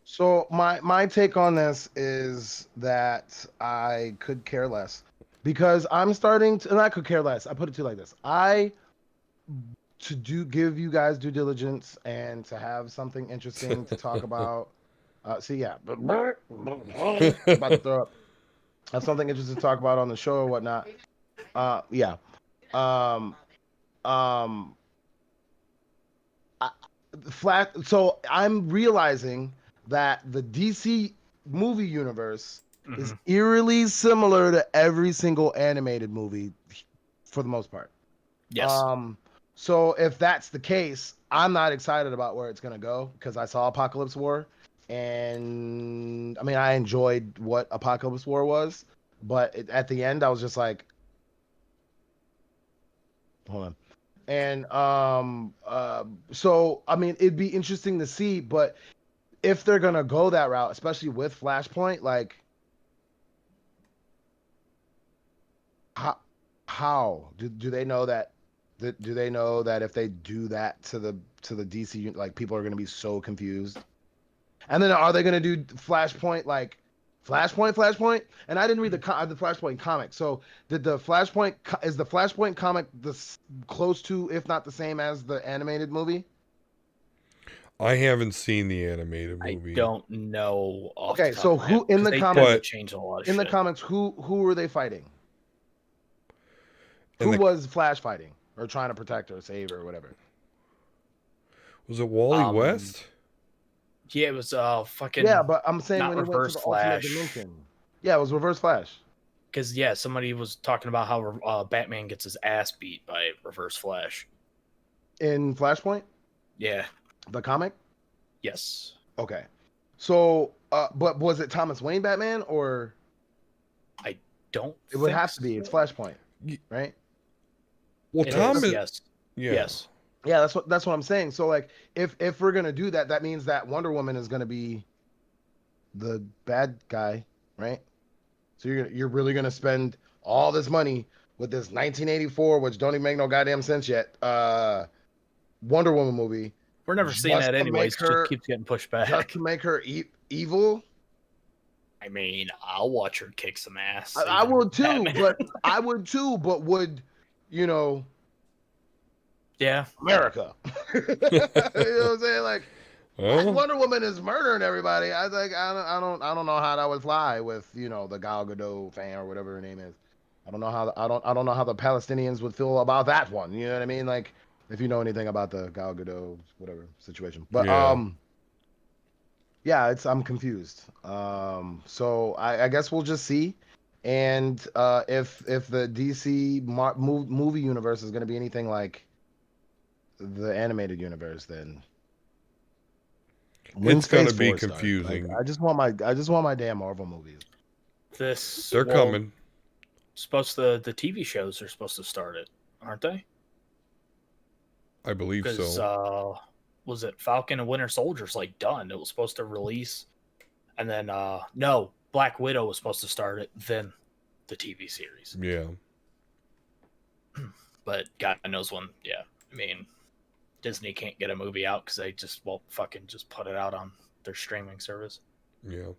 So my take on this is that I could care less because I'm starting to, and I could care less. I put it to you like this: give you guys due diligence and to have something interesting to talk about. See, yeah, about to throw up. Have something interesting to talk about on the show or whatnot. Yeah. Um, um, I, flat. So I'm realizing that the DC movie universe is eerily similar to every single animated movie for the most part. Yes. So if that's the case, I'm not excited about where it's gonna go because I saw Apocalypse War, and I mean I enjoyed what Apocalypse War was, but at the end I was just like, hold on. And so I mean it'd be interesting to see, but if they're gonna go that route, especially with Flashpoint, like how do they know that? Do they know that if they do that to the DC, like people are gonna be so confused? And then are they gonna do Flashpoint like Flashpoint? And I didn't read the Flashpoint comic. So did the is the Flashpoint comic close to, if not the same as the animated movie? I haven't seen the animated I movie, don't know off Okay, the top so of my head, who in 'cause the they comics? tend to but change a lot of In the shit. comics, who were they fighting? in Who the was Flash fighting or trying to protect or save or whatever? was it Wally Um, West? yeah, it was Yeah, fucking but I'm saying not when he went to Reverse the alternate Flash, dimension. Yeah, it was Reverse Flash because yeah, somebody was talking about how Batman gets his ass beat by Reverse Flash. in Flashpoint, Yeah. the comic. Yes. Okay, so but was it Thomas Wayne Batman or I don't it would think have to be? It's so. Flashpoint, Y- right? Well, It Tom is. is Yes. yeah. Yes. Yeah, that's what I'm saying. So like, if we're gonna do that, that means that Wonder Woman is gonna be the bad guy, right? So you're really gonna spend all this money with this 1984, which don't even make no goddamn sense yet, Wonder Woman movie, We're never seeing just that to anyways. make It just her keeps getting pushed just back. to make her evil. I mean, I'll watch her kick some ass. I even would too, Batman. but would you know Yeah. America? You know what I'm saying? Like Black Well, Wonder Woman is murdering everybody. I think I don't know how that would fly with the Gal Gadot fan or whatever her name is. I don't know how I don't know how the Palestinians would feel about that one. You know what I mean? Like if you know anything about the Gal Gadot whatever situation. But yeah. yeah, I'm confused. So I guess we'll just see. And if the DC movie universe is going to be anything like the animated universe, then when's It's gonna Phase be 4 start? Like confusing. I just want my damn Marvel movies. They're coming. The TV shows are supposed to start it, aren't they? I believe Because so. was it Falcon and Winter Soldier's like done? It was supposed to release, and then no, Black Widow was supposed to start it, then the TV series. Yeah. But God knows when. Yeah, I mean, Disney can't get a movie out because they just won't fucking just put it out on their streaming service. Yeah.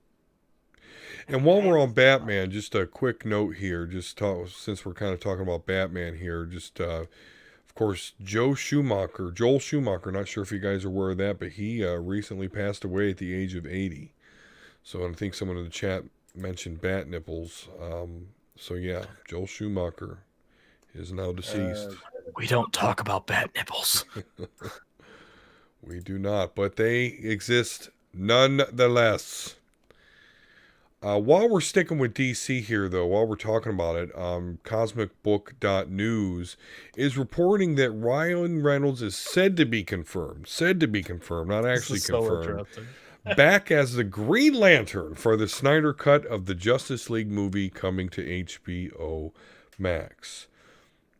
And while we're on Batman, just a quick note here, since we're kind of talking about Batman here, of course, Joel Schumacher, not sure if you guys are aware of that, but he recently passed away at the age of 80. So I think someone in the chat mentioned bat nipples. So yeah, Joel Schumacher is now deceased. We don't talk about bat nipples. We do not, but they exist nonetheless. While we're sticking with DC here, though, while we're talking about it, CosmicBook.news is reporting that Ryan Reynolds is said to be confirmed, not actually confirmed, back as the Green Lantern for the Snyder Cut of the Justice League movie coming to HBO Max.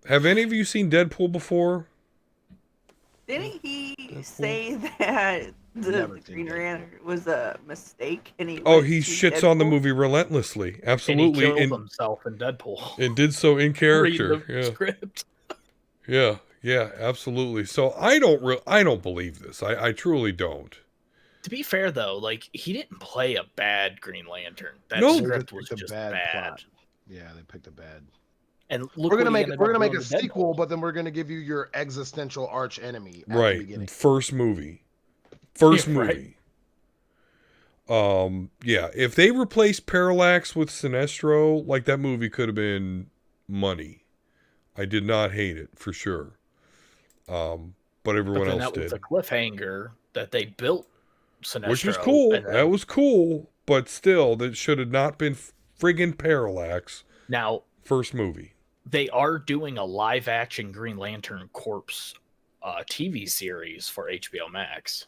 Have any of you seen Deadpool before? Didn't he say that the Green Lantern was a mistake? And he shits on the movie relentlessly. Absolutely. And he killed himself in Deadpool. And did so in character. Read the script. Yeah, absolutely. So I don't believe this. I truly don't. To be fair, though, like, he didn't play a bad Green Lantern. That script was just bad. Yeah, they picked a bad. And we're gonna make a sequel, but then we're gonna give you your existential arch enemy at the beginning. First movie. Right. Yeah, if they replaced Parallax with Sinestro, like, that movie could have been money. I did not hate it for sure. But everyone else did. That was a cliffhanger that they built Sinestro, which was cool. That was cool, but still, that should have not been friggin' Parallax. Now, first movie. They are doing a live-action Green Lantern Corps TV series for HBO Max.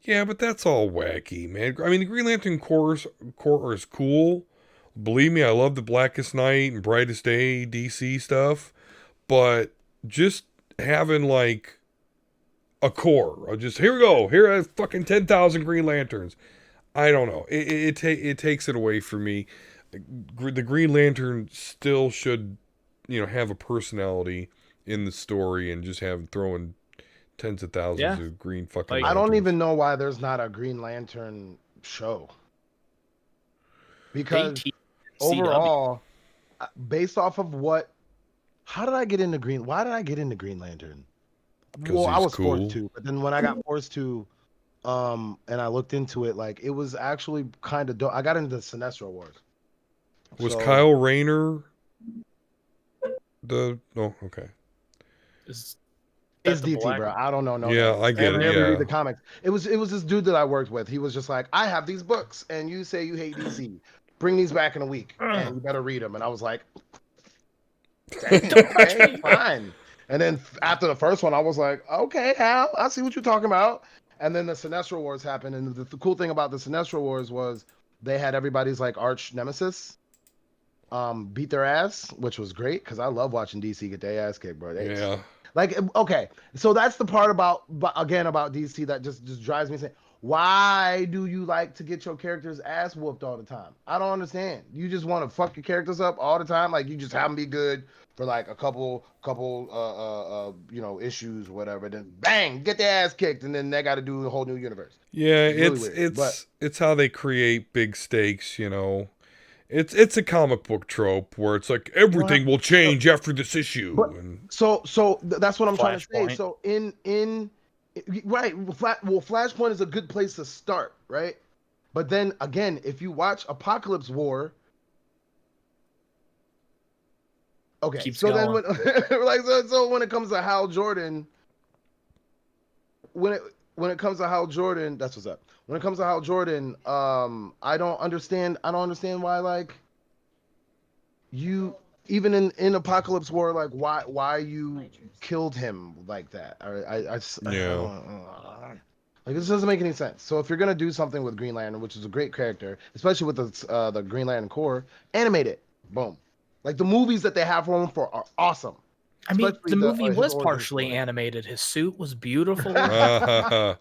Yeah, but that's all wacky, man. I mean, the Green Lantern Corps is cool. Believe me, I love the Blackest Night and Brightest Day DC stuff. But just having, like, a corps, here we go. Here are fucking 10,000 Green Lanterns. I don't know. It takes it away from me. The Green Lantern still should, have a personality in the story and just throwing tens of thousands of green fucking lanterns. I don't even know why there's not a Green Lantern show. Because overall, based off of why did I get into Green Lantern? Well, I was forced to, but then when I got forced to, and I looked into it, like, it was actually kind of dope. I got into the Sinestro Wars. Was Kyle Rayner okay. It's DT, bro. I don't know. I get it. Never read the comics. It was this dude that I worked with. He was just like, I have these books, and you say you hate DC. Bring these back in a week, and you better read them. And I was like, okay, fine. And then after the first one, I was like, okay, Hal, I see what you're talking about. And then the Sinestro Wars happened, and the cool thing about the Sinestro Wars was they had everybody's, like, arch nemesis beat their ass, which was great because I love watching DC get their ass kicked, bro. Like, okay, so that's the part about DC that just drives me insane. Why do you like to get your character's ass whooped all the time? I don't understand. You just want to fuck your characters up all the time, like, you just have them be good for like a couple issues or whatever, then bang, get their ass kicked, and then they got to do a whole new universe. Yeah, it's how they create big stakes, It's a comic book trope where it's like everything will change after this issue. So that's what I'm trying to say. So Flashpoint is a good place to start, right? But then again, if you watch Apocalypse War, okay. Keeps so going. then when it comes to Hal Jordan, when it comes to Hal Jordan, that's what's up. When it comes to Hal Jordan, I don't understand why, like, you even in Apocalypse War, like, why you killed him like that. Like, this doesn't make any sense. So if you're gonna do something with Green Lantern, which is a great character, especially with the Green Lantern Corps, animate it. Boom. Like, the movies that they have for him are awesome. I mean, the movie was partially animated. His suit was beautiful. Okay.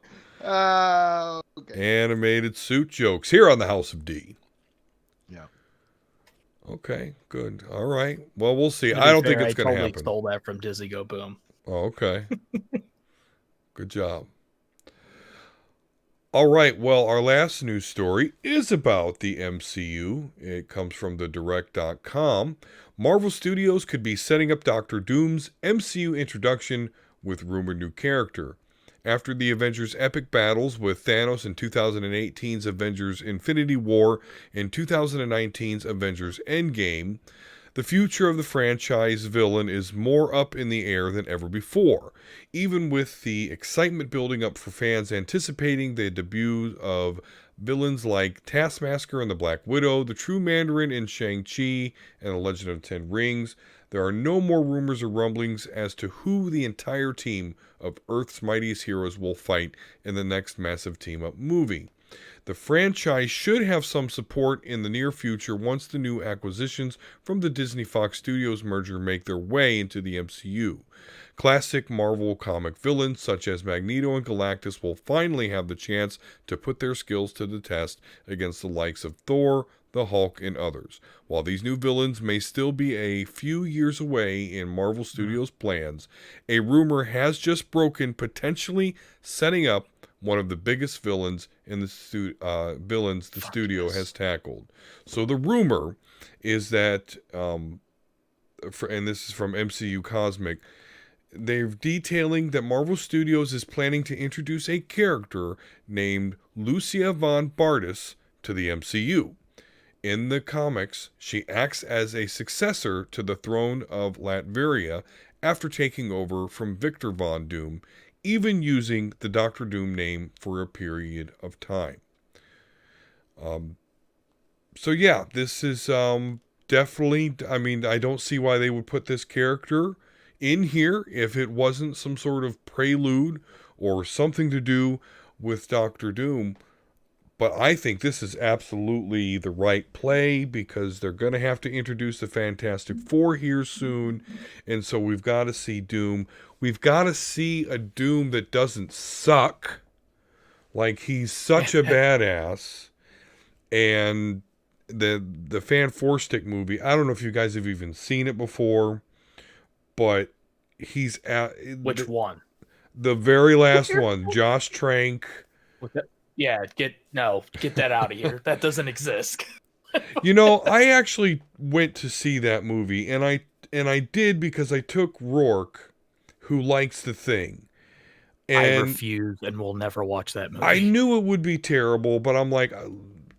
Animated suit jokes here on the House of D. Yeah. Okay, good. All right. Well, we'll see. I don't think it's going to happen. Stole that from Dizzy Go Boom. Oh, okay. Good job. All right, well, our last news story is about the MCU. It comes from the direct.com. Marvel Studios could be setting up Doctor Doom's MCU introduction with rumored new character. After the Avengers' epic battles with Thanos in 2018's Avengers Infinity War and 2019's Avengers Endgame, the future of the franchise villain is more up in the air than ever before, even with the excitement building up for fans anticipating the debut of villains like Taskmaster and the Black Widow, the True Mandarin in Shang-Chi, and the Legend of Ten Rings. There are no more rumors or rumblings as to who the entire team of Earth's mightiest heroes will fight in the next massive team-up movie. The franchise should have some support in the near future once the new acquisitions from the Disney Fox Studios merger make their way into the MCU. Classic Marvel comic villains such as Magneto and Galactus will finally have the chance to put their skills to the test against the likes of Thor, the Hulk, and others. While these new villains may still be a few years away in Marvel Studios' plans, a rumor has just broken potentially setting up one of the biggest villains in the studio has tackled. So the rumor is that, and this is from MCU Cosmic, they're detailing that Marvel Studios is planning to introduce a character named Lucia von Bartis to the MCU. In the comics, she acts as a successor to the throne of Latveria after taking over from Victor Von Doom, even using the Doctor Doom name for a period of time. So yeah, this is definitely, I mean, I don't see why they would put this character in here if it wasn't some sort of prelude or something to do with Doctor Doom. But I think this is absolutely the right play because they're going to have to introduce the Fantastic Four here soon. And so we've got to see Doom. We've got to see a Doom that doesn't suck. Like, he's such a badass. And the Fan Four Stick movie, I don't know if you guys have even seen it before, but he's at... Which one? The very last one, Josh Trank. Yeah, get that out of here. That doesn't exist. You know, I actually went to see that movie, and I did because I took Rourke, who likes The Thing. And I refuse and will never watch that movie. I knew it would be terrible, but I'm like,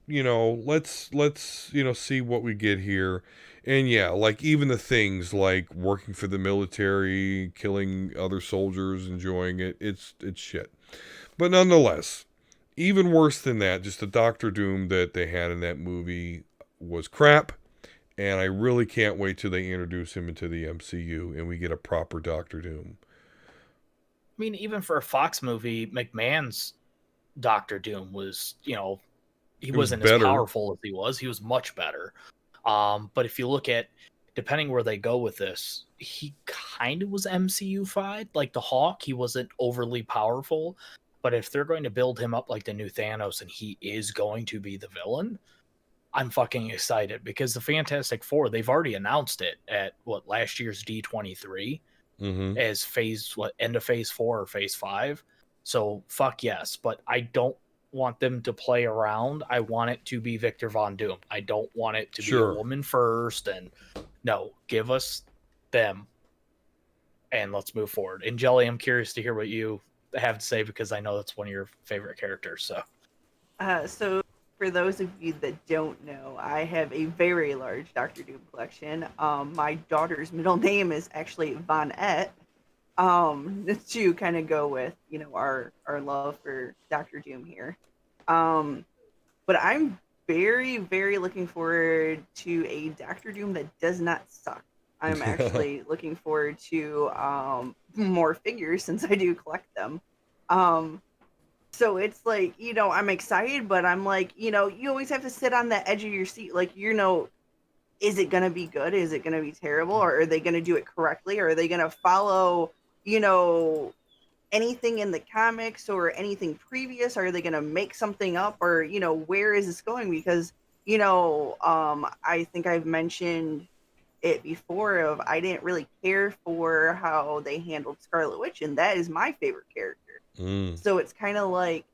you know, let's see what we get here. And yeah, like even the things like working for the military, killing other soldiers, enjoying it, it's shit. But nonetheless, even worse than that, just the Doctor Doom that they had in that movie was crap. And I really can't wait till they introduce him into the MCU and we get a proper Doctor Doom. I mean, even for a Fox movie, McMahon's Doctor Doom was, he wasn't as powerful as he was. He was much better. But if you look at, depending where they go with this, he kind of was MCU-fied. Like the Hawk, he wasn't overly powerful. But if they're going to build him up like the new Thanos and he is going to be the villain, I'm fucking excited because the Fantastic Four, they've already announced it at last year's D23 as end of phase 4 or phase 5. So fuck yes, but I don't want them to play around. I want it to be Victor Von Doom. I don't want it to be a woman first. And no, give us them and let's move forward. And Jelly, I'm curious to hear what you have to say because I know that's one of your favorite characters. So for those of you that don't know, I have a very large Doctor Doom collection. My daughter's middle name is actually Von Et. To kind of go with our love for Doctor Doom here. But I'm very, very looking forward to a Doctor Doom that does not suck. I'm actually looking forward to more figures since I do collect them. So it's like, I'm excited, but I'm like, you always have to sit on the edge of your seat. Like, is it going to be good? Is it going to be terrible? Or are they going to do it correctly? Or are they going to follow, anything in the comics or anything previous? Are they going to make something up? Or, where is this going? Because, I think I've mentioned it before of I didn't really care for how they handled Scarlet Witch, and that is my favorite character. Mm. So it's kind of like,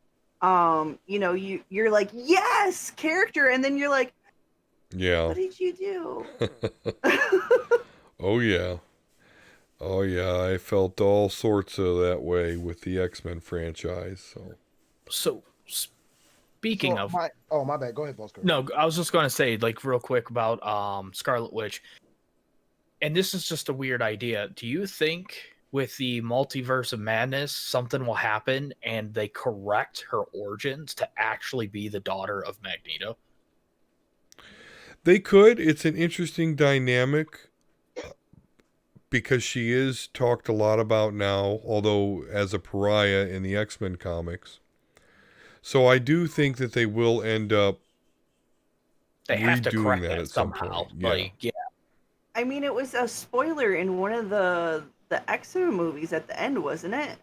you know, you're like, yes, character, and then you're like, Yeah. what did you do? Oh yeah. Oh yeah. I felt all sorts of that way with the X-Men franchise. So speaking of, my bad. Go ahead, Bosker. no, I was just going to say, like, real quick about Scarlet Witch, and this is just a weird idea. Do you think with the multiverse of madness, something will happen and they correct her origins to actually be the daughter of Magneto? They could. It's an interesting dynamic because she is talked a lot about now, although as a pariah in the X-Men comics. So I do think that they will end up They have to redoing correct that that at some somehow. point. Yeah. Like, yeah. I mean, it was a spoiler in one of the X-Men movies at the end, wasn't it?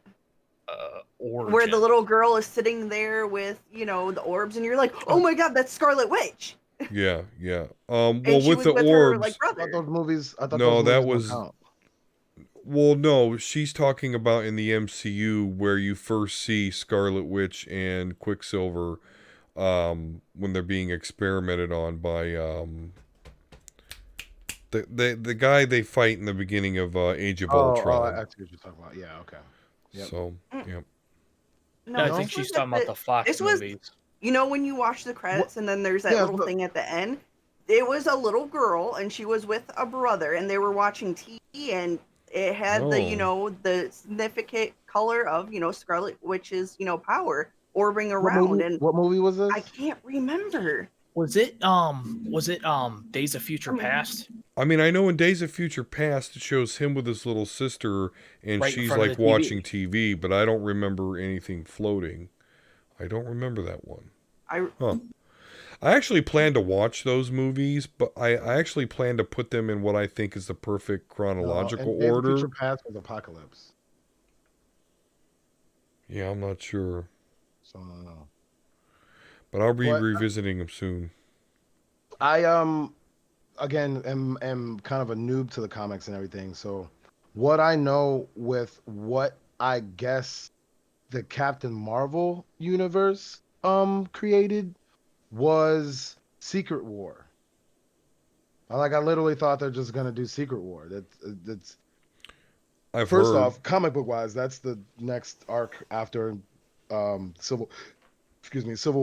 Origin. Where the little girl is sitting there with, you know, the orbs, and you're like, oh my god, that's Scarlet Witch. Yeah, yeah. Well, And she with was the with her orbs, like I thought brother. those movies. I thought No, those that movies was- don't count. well, no, she's talking about in the MCU where you first see Scarlet Witch and Quicksilver when they're being experimented on by the guy they fight in the beginning of Age of Ultron. I see what you're talking about. Yeah, okay. Yep. So, yeah. No, I this think she's was talking at about the Fox this was- movies. You know, when you watch the credits and then there's that Yeah, little but- thing at the end, it was a little girl and she was with a brother and they were watching TV and it had the, you Oh. know, the significant color of, you know, Scarlet Witch's, you know, power orbiting What around. movie, And what movie was this? I can't remember. Was it Days of Future Past? I mean, I know in Days of Future Past it shows him with his little sister and Right in she's front of like the TV. watching TV, but I don't remember anything floating. I don't remember that one. Huh. I actually plan to watch those movies, but I actually plan to put them in what I think is the perfect chronological and Days of order. Future Past was Apocalypse. Yeah, I'm not sure. So I don't know. But I'll be What- revisiting them soon. I again am kind of a noob to the comics and everything. So what I know with what I guess the Captain Marvel universe created was Secret War. I literally thought they're just gonna do Secret War. That's I've first heard. off, comic book wise, that's the next arc after Civil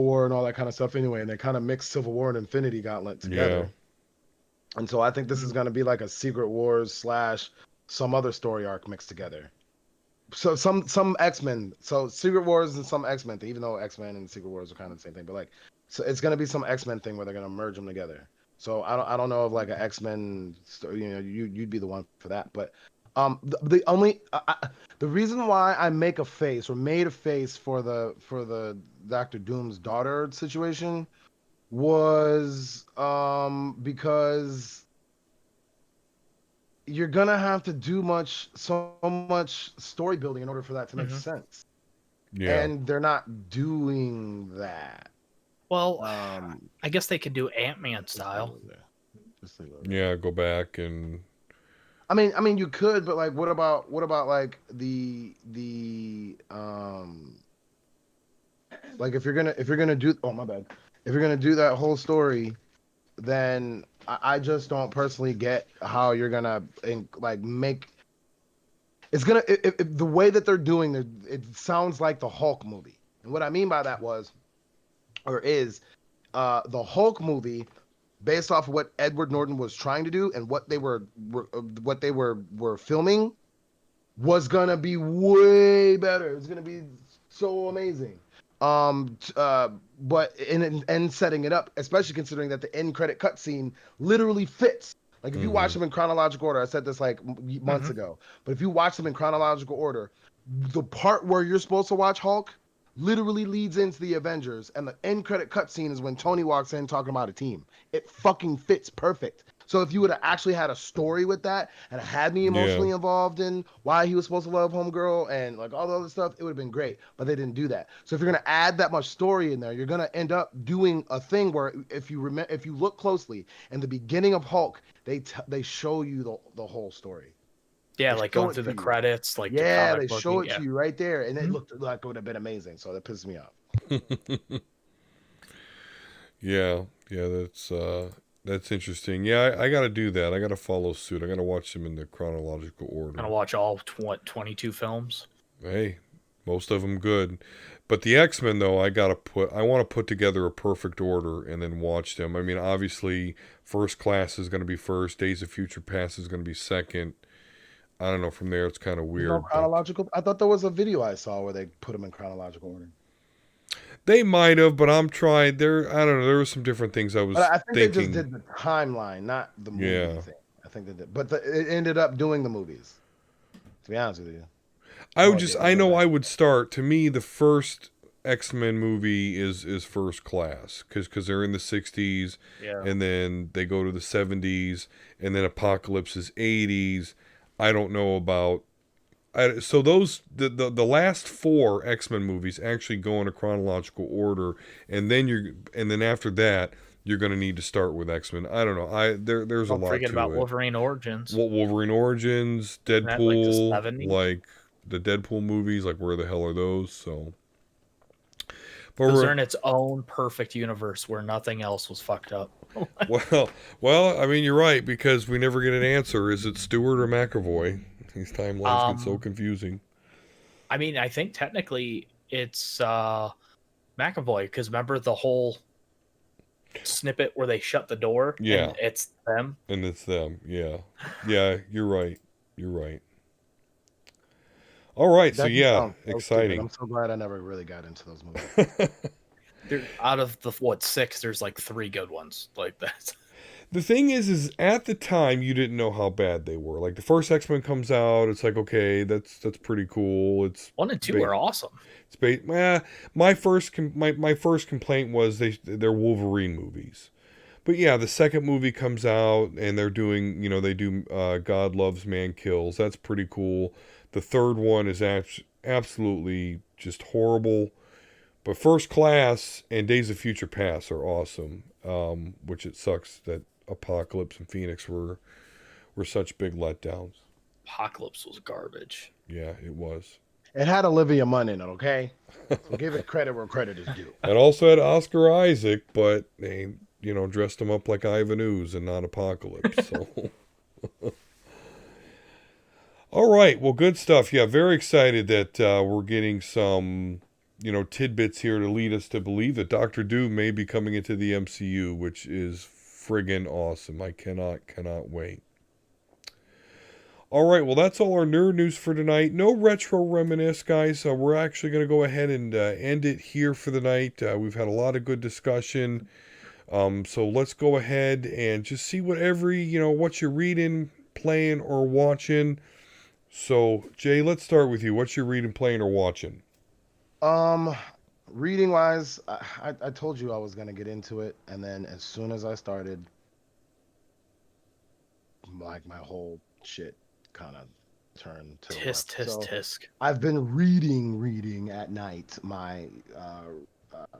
War and all that kind of stuff anyway, and they kind of mixed Civil War and Infinity Gauntlet together. Yeah. And so I think this is going to be like a Secret Wars / some other story arc mixed together. So some X-Men, so Secret Wars and some X-Men thing, even though X-Men and Secret Wars are kind of the same thing, but like, so it's going to be some X-Men thing where they're going to merge them together. So I don't know if like an X-Men story, you know, you'd be the one for that, but the only the reason why I made a face for the Doctor Doom's daughter situation was because you're gonna have to do so much story building in order for that to make sense, Yeah. and they're not doing that. Well, I guess they could do Ant-Man style. Just leave it there. Yeah, go back and I mean, you could, but like, what about like the like if you're gonna do, oh my bad, if you're gonna do that whole story, then I just don't personally get how you're gonna like make. It's gonna if the way that they're doing it sounds like the Hulk movie, and what I mean by that is the Hulk movie, based off of what Edward Norton was trying to do and what they were filming, was gonna be way better. It's gonna be so amazing. But in setting it up, especially considering that the end credit cutscene literally fits. Like if you watch them in chronological order, I said this like months ago, but if you watch them in chronological order, the part where you're supposed to watch Hulk literally leads into the Avengers, and the end credit cutscene is when Tony walks in talking about a team. It fucking fits perfect. So if you would have actually had a story with that and had me Yeah. emotionally involved in why he was supposed to love homegirl and like all the other stuff, it would have been great. But they didn't do that. So if you're gonna add that much story in there, you're gonna end up doing a thing where if you look closely in the beginning of Hulk, they show you the whole story. Yeah, They like show going it through to the you. credits, like the Yeah, comic they show booking. it Yeah. to you right there, and it Mhm. looked like it would have been amazing. So that pisses me off. Yeah, yeah, that's interesting. Yeah, I got to do that. I got to follow suit. I got to watch them in the chronological order. Gonna watch all 22 films. Hey, most of them good. But the X-Men though, I want to put together a perfect order and then watch them. I mean, obviously, First Class is going to be first, Days of Future Past is going to be second. I don't know, from there it's kind of There's no weird, but chronological. I thought there was a video I saw where they put them in chronological order. they might have, but I'm trying there. I don't know, there were some different things I But was I think they just thinking. did the timeline, not the movie Yeah. thing. I think they did, but it ended up doing the movies. To be honest with you, I would oh, just did. I Go know back. I would start. To me, the first X-Men movie is First Class because they're in the 60s Yeah. and then they go to the 70s and then Apocalypse is 80s. I don't know about so those the last four X-Men movies actually go in a chronological order, and then after that you're going to need to start with X-Men. I don't know. There's a Don't lot forget to about it. Wolverine Origins. Wolverine Origins, Isn't that like the Deadpool, 70s? like the Deadpool movies, like where the hell are those? So, but Those are in its own perfect universe where nothing else was fucked up. well, I mean, you're right because we never get an answer. Is it Stewart or McAvoy? These timelines get so confusing. I mean, I think technically it's McAvoy because remember the whole snippet where they shut the door Yeah, and it's them. and it's them. Yeah, yeah, you're right. You're right. All right, so That just yeah, sounds so stupid. exciting. I'm so glad I never really got into those movies. There, out of the what 6, there's like 3 good ones. Like that. The thing is at the time you didn't know how bad they were. Like the first X-Men comes out, it's like okay, that's pretty cool. It's 1 and 2 are awesome. my first complaint was they're Wolverine movies. But yeah, the second movie comes out and they're doing, they do God Loves Man Kills. That's pretty cool. The third one is absolutely just horrible. But First Class and Days of Future Past are awesome. Which it sucks that Apocalypse and Phoenix were such big letdowns. Apocalypse was garbage. Yeah, it was. It had Olivia Munn in it, okay? So give it credit where credit is due. It also had Oscar Isaac, but they, dressed him up like Ivan Ooze and not Apocalypse. So, all right, well, good stuff. Yeah, very excited that we're getting some, tidbits here to lead us to believe that Doctor Doom may be coming into the MCU, which is friggin' awesome. I cannot wait. All right, well, that's all our nerd news for tonight. No retro reminisce, guys. We're actually going to go ahead and end it here for the night. We've had a lot of good discussion. So let's go ahead and just see what you're reading, playing, or watching. So, Jay, let's start with you. What you're reading, playing, or watching? Reading wise, I told you I was gonna get into it, and then as soon as I started, like my whole shit kind of turned to the left. So Tisk. I've been reading at night my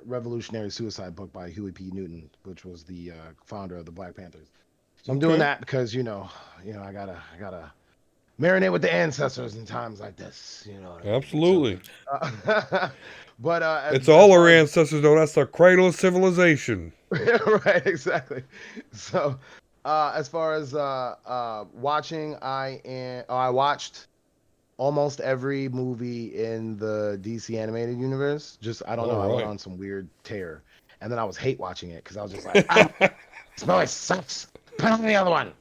Revolutionary Suicide book by Huey P. Newton, which was the founder of the Black Panthers. So I'm doing that because I gotta marinate with the ancestors in times like this. You know what I mean? Absolutely. So, but it's all our ancestors, though. That's the cradle of civilization. Right, exactly. So, as far as watching, I watched almost every movie in the DC animated universe. Just I don't know, I went on some weird tear, and then I was hate watching it because I was just like, this movie sucks. Put on the other one.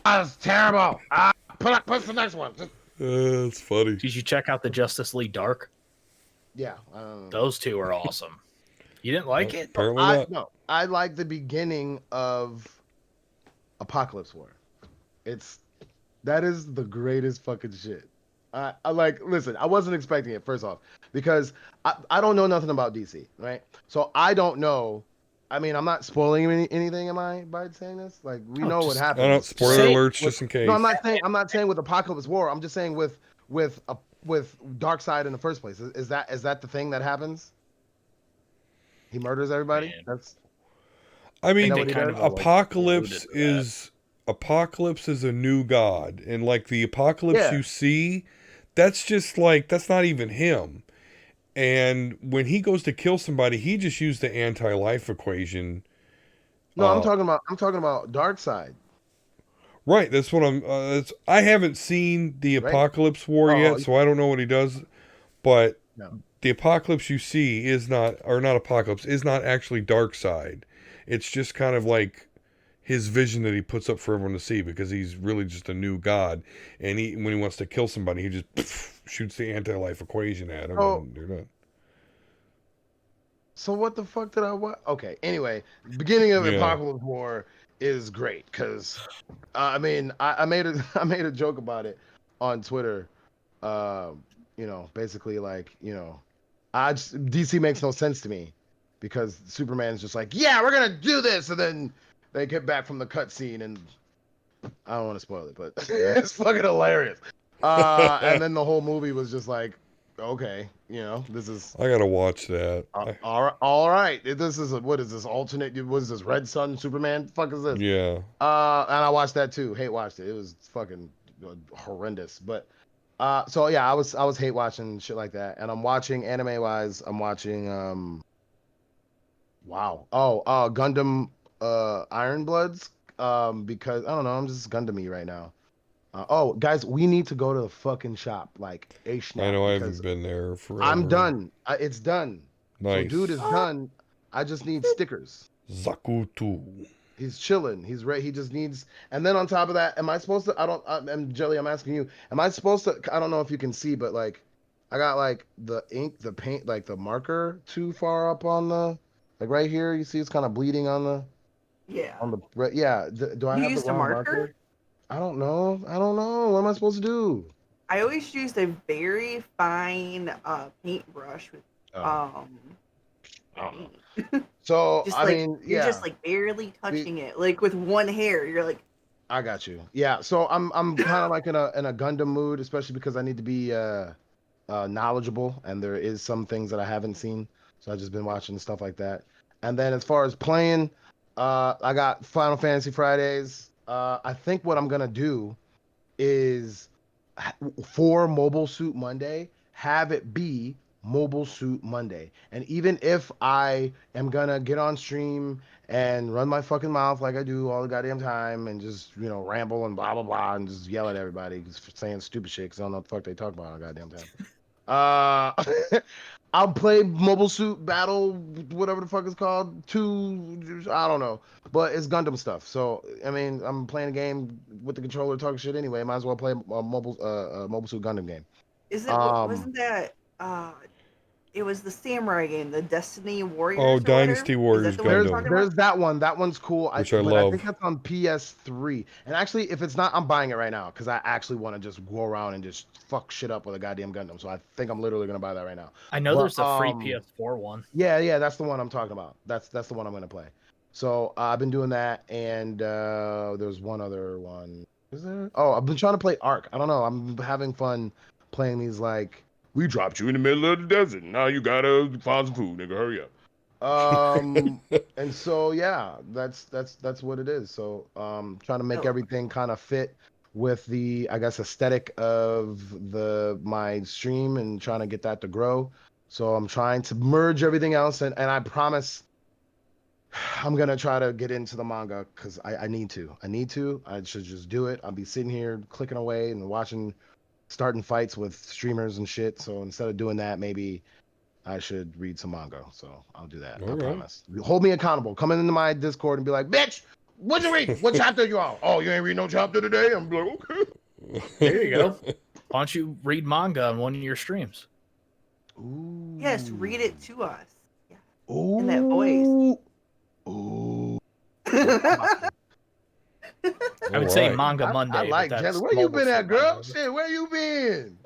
It's terrible. Put the next one. It's funny. Did you check out the Justice League Dark? Yeah. Those two are awesome. You didn't like it? Apparently not. No, I like the beginning of Apocalypse War. That is the greatest fucking shit. Listen, I wasn't expecting it, first off, because I don't know nothing about DC, right? So I don't know I mean, I'm not spoiling anything, am I, by saying this? Like, we No, know what just- I don't happens. spoiler Say- alerts just in case. No, I'm not saying with Apocalypse War. I'm just saying with Darkseid in the first place. Is that the thing that happens? He murders everybody. Man. That's I mean, that they what he kind does? of Apocalypse alluded to that. is a new god, and like the Apocalypse Yeah. you see, that's just like that's not even him. And when he goes to kill somebody, he just used the anti-life equation. No, I'm talking about Darkseid. Right, that's what I haven't seen the Right. Apocalypse War Oh, yet, so I don't know what he does. But No. the Apocalypse you see is not, or not Apocalypse, is not actually Darkseid. It's just kind of like his vision that he puts up for everyone to see, because he's really just a new god. And when he wants to kill somebody, he just shoots the anti-life equation at him, Oh. and they're done. So what the fuck did I watch? Okay. Anyway, beginning of Yeah. Apocalypse War is great because, I mean, I made I made a joke about it on Twitter. You know, basically like, you know, DC makes no sense to me because Superman's just like, yeah, we're gonna do this, and then they get back from the cutscene, and I don't want to spoil it, but it's fucking hilarious. And then the whole movie was just like, okay, you know, this is. I gotta watch that. All right. This is what is this alternate? What is this? Red Sun Superman? Fuck is this? Yeah. And I watched that too. Hate watched it. It was fucking horrendous. But so yeah, I was hate watching shit like that. And I'm watching anime wise. I'm watching Gundam Iron Bloods. Because I don't know. I'm just Gundam-y right now. Oh, guys, we need to go to the fucking shop, like I know I haven't been there forever. I'm done. It's done. Nice. So dude is done. I just need stickers. Zakutu. He's chilling. He's ready. He just needs. And then on top of that, am I supposed to? And Jelly, I'm asking you. Am I supposed to? I don't know if you can see, but like, I got like the ink, the paint, like the marker too far up on the, like right here. You see, it's kind of bleeding on the. Yeah. On the right. Yeah. Do I You have used the a wrong marker? I don't know. What am I supposed to do? I always used a very fine paintbrush with Oh. paint. So Just I like mean, you're yeah. just like barely touching it, like with one hair. You're like, I got you. Yeah, so I'm kind of like in a Gundam mood, especially because I need to be knowledgeable, and there is some things that I haven't seen, so I've just been watching stuff like that. And then as far as playing, I got Final Fantasy Fridays. I think what I'm gonna do is for Mobile Suit Monday, have it be Mobile Suit Monday. And even if I am gonna get on stream and run my fucking mouth like I do all the goddamn time and just, you know, ramble and blah blah blah and just yell at everybody for saying stupid shit because I don't know what the fuck they talk about all the goddamn time. I'll play Mobile Suit Battle, whatever the fuck it's called, 2, I don't know, but it's Gundam stuff. So I mean, I'm playing a game with the controller talking shit anyway. Might as well play a Mobile Suit Gundam game. is it? Wasn't that? It was the samurai game, the Destiny Warriors. Oh, or Dynasty whatever? Warriors Is that the one you're Gundam. talking about? There's that one. That one's cool. Which I but love. I think that's on PS3. And actually, if it's not, I'm buying it right now because I actually want to just go around and just fuck shit up with a goddamn Gundam. So I think I'm literally gonna buy that right now. I know But, there's a free PS4 one. Yeah, that's the one I'm talking about. That's the one I'm gonna play. So I've been doing that, and there's one other one. Is there? Oh, I've been trying to play Ark. I don't know. I'm having fun playing these like. We dropped you in the middle of the desert. Now you gotta find some food, nigga. Hurry up. And so yeah, that's what it is. So trying to make everything kind of fit with the, I guess, aesthetic of my stream and trying to get that to grow. So I'm trying to merge everything else, and I promise I'm gonna try to get into the manga because I need to. I should just do it. I'll be sitting here clicking away and starting fights with streamers and shit. So instead of doing that, maybe I should read some manga. So I'll do that. I promise. Hold me accountable. Come into my Discord and be like, bitch, what'd you read? What chapter you on? Oh, you ain't read no chapter today? I'm like, okay. There you go. Why don't you read manga on one of your streams? Ooh. Yes, read it to us. Yeah. Ooh. In that voice. Ooh. I would say Manga Monday. I like but that's Jelly. Where you Mobile been at, Suit girl? Monday. Shit, where you been?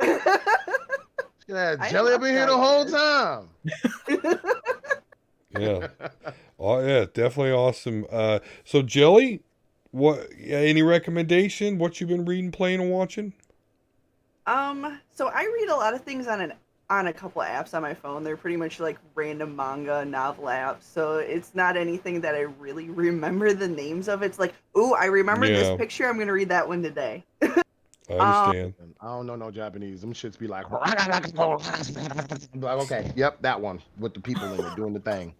Yeah, I Jelly love been here the whole that. time. Yeah. Oh yeah, definitely awesome. So Jelly, what? Any recommendation? What you been reading, playing, and watching? So I read a lot of things on a couple of apps on my phone. They're pretty much like random manga novel apps. So it's not anything that I really remember the names of. It's like, ooh, I remember this Yeah, picture. I'm gonna read that one today. I Um, understand. And I don't know no Japanese. Them shits be like, like, okay, yep, that one with the people in it doing the thing.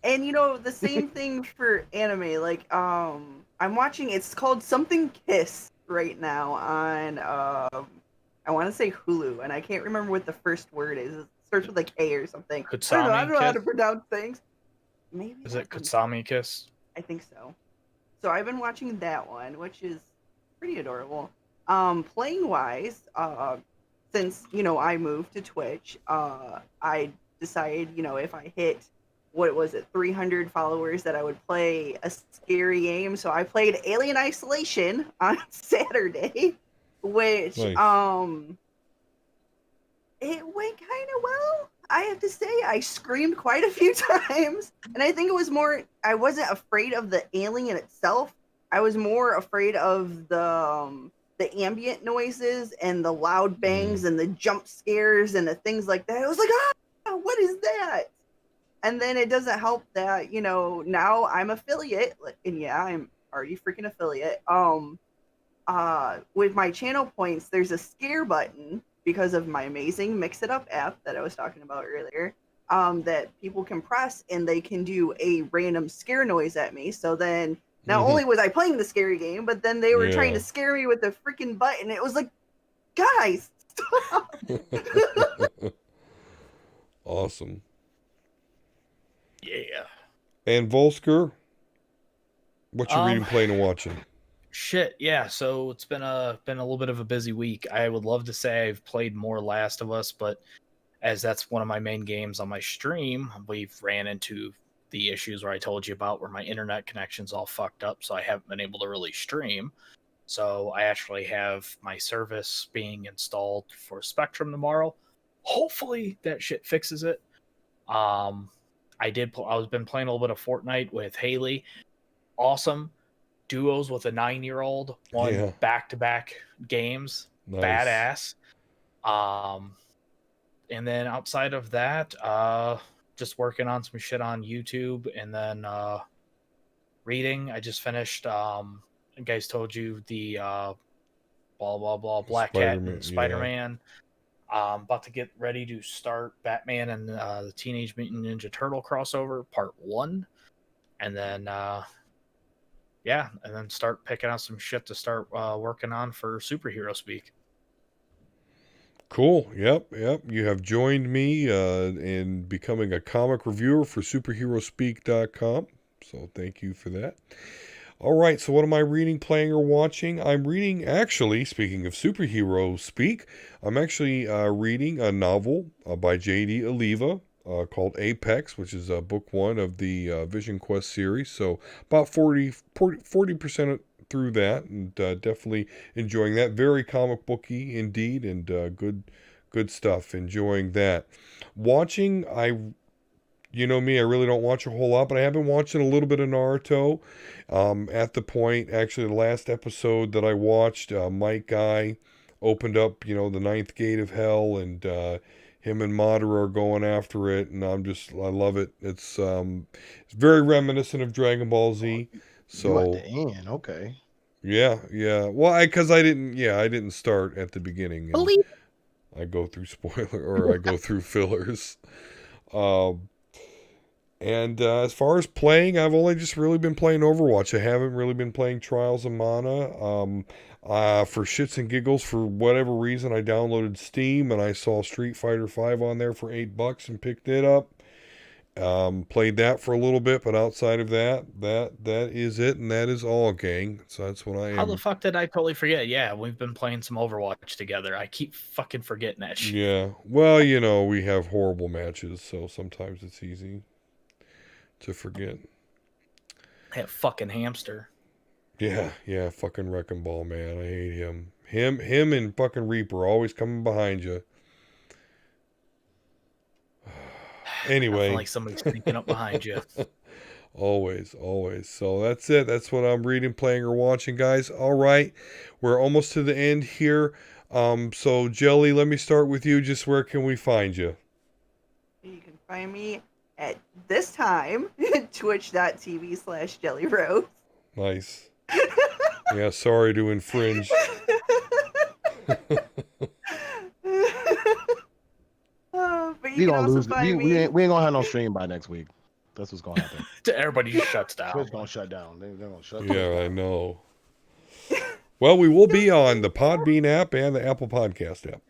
and the same thing for anime. Like, I'm watching. It's called Something Kiss right now on I want to say Hulu, and I can't remember what the first word is. It starts with like A or something. I don't know. I don't Kutsami know how Kiss? to pronounce things. Maybe Is that it one. Kutsami Kiss? I think so. So I've been watching that one, which is pretty adorable. Playing wise, since I moved to Twitch, I decided if I hit what was it 300 followers that I would play a scary game. So I played Alien Isolation on Saturday, which Nice. it went kind of well. I have to say, I screamed quite a few times, and I think it was more. I wasn't afraid of the alien itself. I was more afraid of the ambient noises and the loud Mm. bangs and the jump scares and the things like that. I was like, ah, what is that? And then it doesn't help that now I'm affiliate, and yeah, I'm already freaking affiliate. With my channel points, there's a scare button because of my amazing Mix It Up app that I was talking about earlier. That people can press and they can do a random scare noise at me. So then, not Hmm. only was I playing the scary game, but then they were trying Yeah. to scare me with the freaking button. It was like, guys, stop. Awesome. Yeah. And Volsker, what you Um, reading, playing, and watching? Shit, yeah. So it's been a little bit of a busy week. I would love to say I've played more Last of Us, but as that's one of my main games on my stream, we've ran into the issues where I told you about where my internet connection's all fucked up, so I haven't been able to really stream. So I actually have my service being installed for Spectrum tomorrow. Hopefully that shit fixes it. Um, I was been playing a little bit of Fortnite with Haley. Awesome duos with a 9-year-old, won Yeah. back-to-back games. Nice. Badass. Um, and then outside of that, just working on some shit on YouTube, and then reading. I just finished. You guys told you the blah blah blah Black Cat Spider-Man. and Spider Yeah. Man. About to get ready to start Batman and the Teenage Mutant Ninja Turtle crossover part 1, and then yeah, and then start picking out some shit to start working on for Superhero Speak. Cool. Yep. Yep. You have joined me in becoming a comic reviewer for superheroespeak.com. So thank you for that. All right. So what am I reading, playing, or watching? I'm reading, actually, speaking of superhero speak, I'm actually reading a novel by J.D. Oliva called Apex, which is book 1 of the Vision Quest series. So about 40% through that, and definitely enjoying that. Very comic booky indeed, and good stuff. Enjoying that. Watching, you know me, I really don't watch a whole lot, but I have been watching a little bit of Naruto. At the point, actually, the last episode that I watched, Mike Guy opened up, the ninth gate of hell, and him and Madara are going after it, and I love it. It's very reminiscent of Dragon Ball Oh, Z. you at the So end, okay. yeah, yeah. Well, because I didn't start at the beginning, and Believe I go through spoiler or I go through fillers. Um, and as far as playing, I've only just really been playing Overwatch. I haven't really been playing Trials of Mana. For shits and giggles, for whatever reason, I downloaded Steam and I saw Street Fighter V on there for $8 and picked it up. Played that for a little bit, but outside of that is it, and that is all, gang. So that's what I how the am. fuck did I totally forget? Yeah, we've been playing some Overwatch together. I keep fucking forgetting that shit. Yeah. Well, we have horrible matches, so sometimes it's easy to forget. That fucking hamster. Yeah, yeah, fucking Wrecking Ball, man. I hate him. Him and fucking Reaper always coming behind you. Nothing Anyway. like somebody sneaking up behind you. Always, always. So that's it. That's what I'm reading, playing, or watching, guys. All right. We're almost to the end here. So Jelly, let me start with you. Just where can we find you? You can find me at this time twitch.tv/Jellie Rose. Nice. Yeah, sorry to infringe. But We you can gonna also lose. find We me. ain't gonna have no stream by next week. That's what's gonna happen. Everybody just shuts down. Twitch gonna shut down. They're gonna shut. Yeah, I know. Well, we will be on the Podbean app and the Apple Podcast app.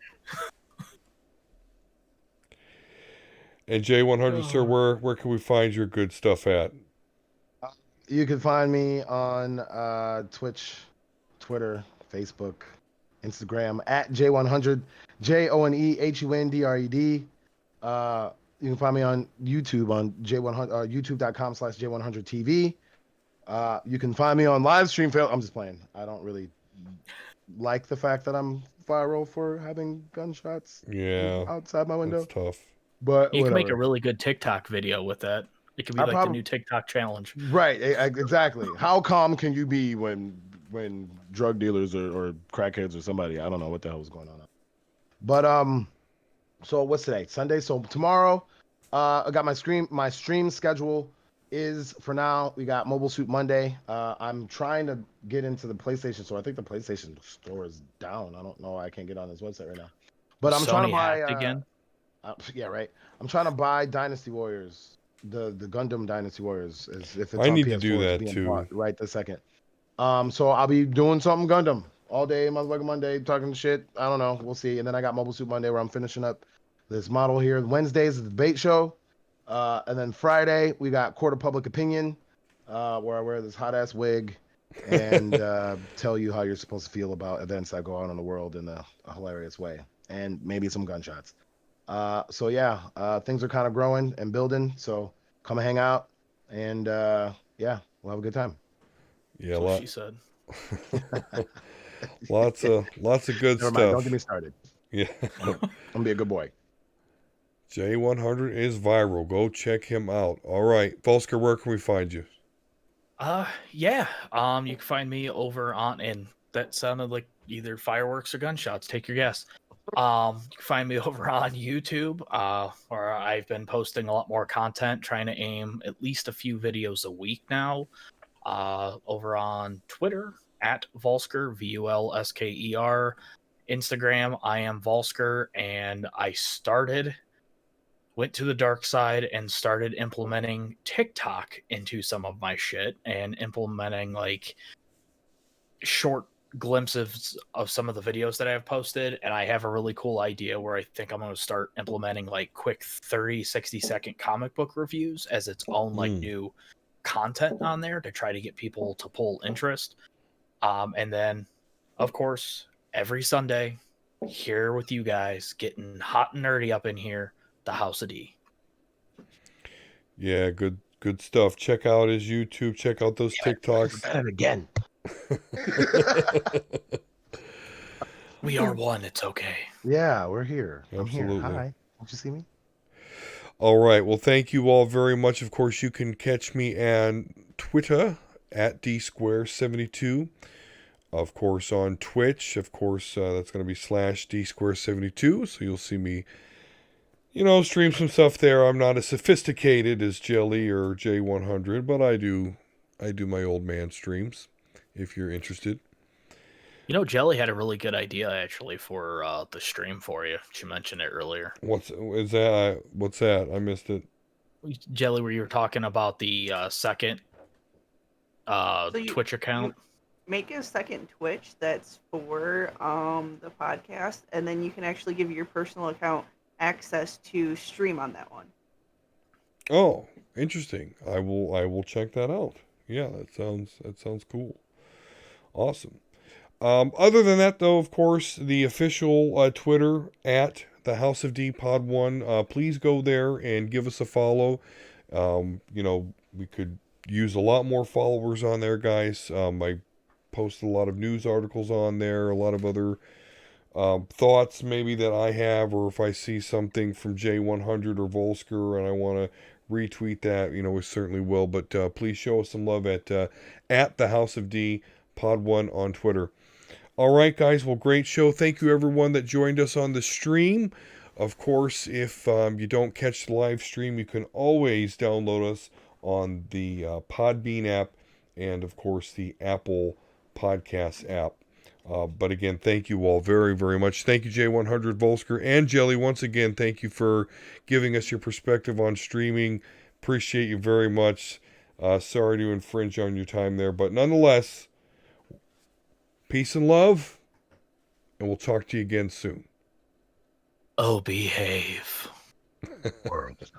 And J100, sir, where can we find your good stuff at? You can find me on Twitch, Twitter, Facebook, Instagram at J100, JONEHUNDRED. You can find me on YouTube on J100, youtube.com/J100TV. You can find me on live stream. I'm just playing. I don't really like the fact that I'm viral for having gunshots Yeah, outside my window. that's tough. But You can make a whatever. really good TikTok video with that. It could be I like prob- the new TikTok challenge. Right, exactly. How calm can you be when drug dealers or crackheads or somebody, I don't know what the hell was going on. But so what's today? Sunday. So tomorrow, I got my stream schedule is for now. We got Mobile Suit Monday. I'm trying to get into the PlayStation store. I think the PlayStation store is down. I don't know. I can't get on his website right now. But I'm trying to Sony buy hacked again. yeah, right. I'm trying to buy Dynasty Warriors, the Gundam Dynasty Warriors. If it's I on need to PS4, do it's that being too. bought right this second. So I'll be doing something Gundam all day, motherfucking Monday, talking shit. I don't know. We'll see. And then I got Mobile Suit Monday where I'm finishing up this model here. Wednesdays is the debate show. And then Friday we got Court of Public Opinion, where I wear this hot ass wig and tell you how you're supposed to feel about events that go on in the world in a hilarious way, and maybe some gunshots. So yeah, things are kind of growing and building. So come hang out, and yeah, we'll have a good time. Yeah, That's what she said. lots of good Never stuff. mind, don't get me started. Yeah. I'm gonna be a good boy. J100 is viral. Go check him out. All right, Volsker, where can we find you? Yeah. You can find me over on, and that sounded like either fireworks or gunshots. Take your guess. You can find me over on YouTube, where I've been posting a lot more content, trying to aim at least a few videos a week now. Over on Twitter at Volsker, VULSKER. Instagram, I am Volsker, and I went to the dark side and started implementing TikTok into some of my shit and implementing like short glimpses of some of the videos that I've posted. And I have a really cool idea where I think I'm going to start implementing like quick 30-60 second comic book reviews as its own like new content on there to try to get people to pull interest. And then, of course, every Sunday here with you guys, getting hot and nerdy up in here, the House of D. Yeah, good stuff. Check out his YouTube. Check out those TikToks. And again. We are one. It's okay. Yeah, we're here. Absolutely. I'm here. Hi. Don't you see me? All right. Well, thank you all very much. Of course, you can catch me on Twitter at Dsquare72. Of course, on Twitch. Of course, that's going to be /Dsquare72. So you'll see me, stream some stuff there. I'm not as sophisticated as Jelly or J100, but I do my old man streams if you're interested. Jelly had a really good idea actually for the stream for you. She mentioned it earlier. What's that? I missed it. Jelly, where you were talking about the second Twitch account. Make a second Twitch that's for the podcast, and then you can actually give your personal account access to stream on that one. Oh, interesting. I will check that out. Yeah, that sounds cool. Awesome. Other than that, though, of course, the official Twitter at the House of D Pod 1. Please go there and give us a follow. We could use a lot more followers on there, guys. I post a lot of news articles on there, a lot of other thoughts maybe that I have, or if I see something from J100 or Volsker and I want to retweet that, we certainly will. But please show us some love at the House of D Pod One on Twitter. All right, guys. Well, great show. Thank you, everyone that joined us on the stream. Of course, if you don't catch the live stream, you can always download us on the Podbean app and, of course, the Apple Podcast app. But again, thank you all very, very much. Thank you, J100 Volsker and Jelly. Once again, thank you for giving us your perspective on streaming. Appreciate you very much. Sorry to infringe on your time there, but nonetheless, peace and love, and we'll talk to you again soon. Oh, behave. World.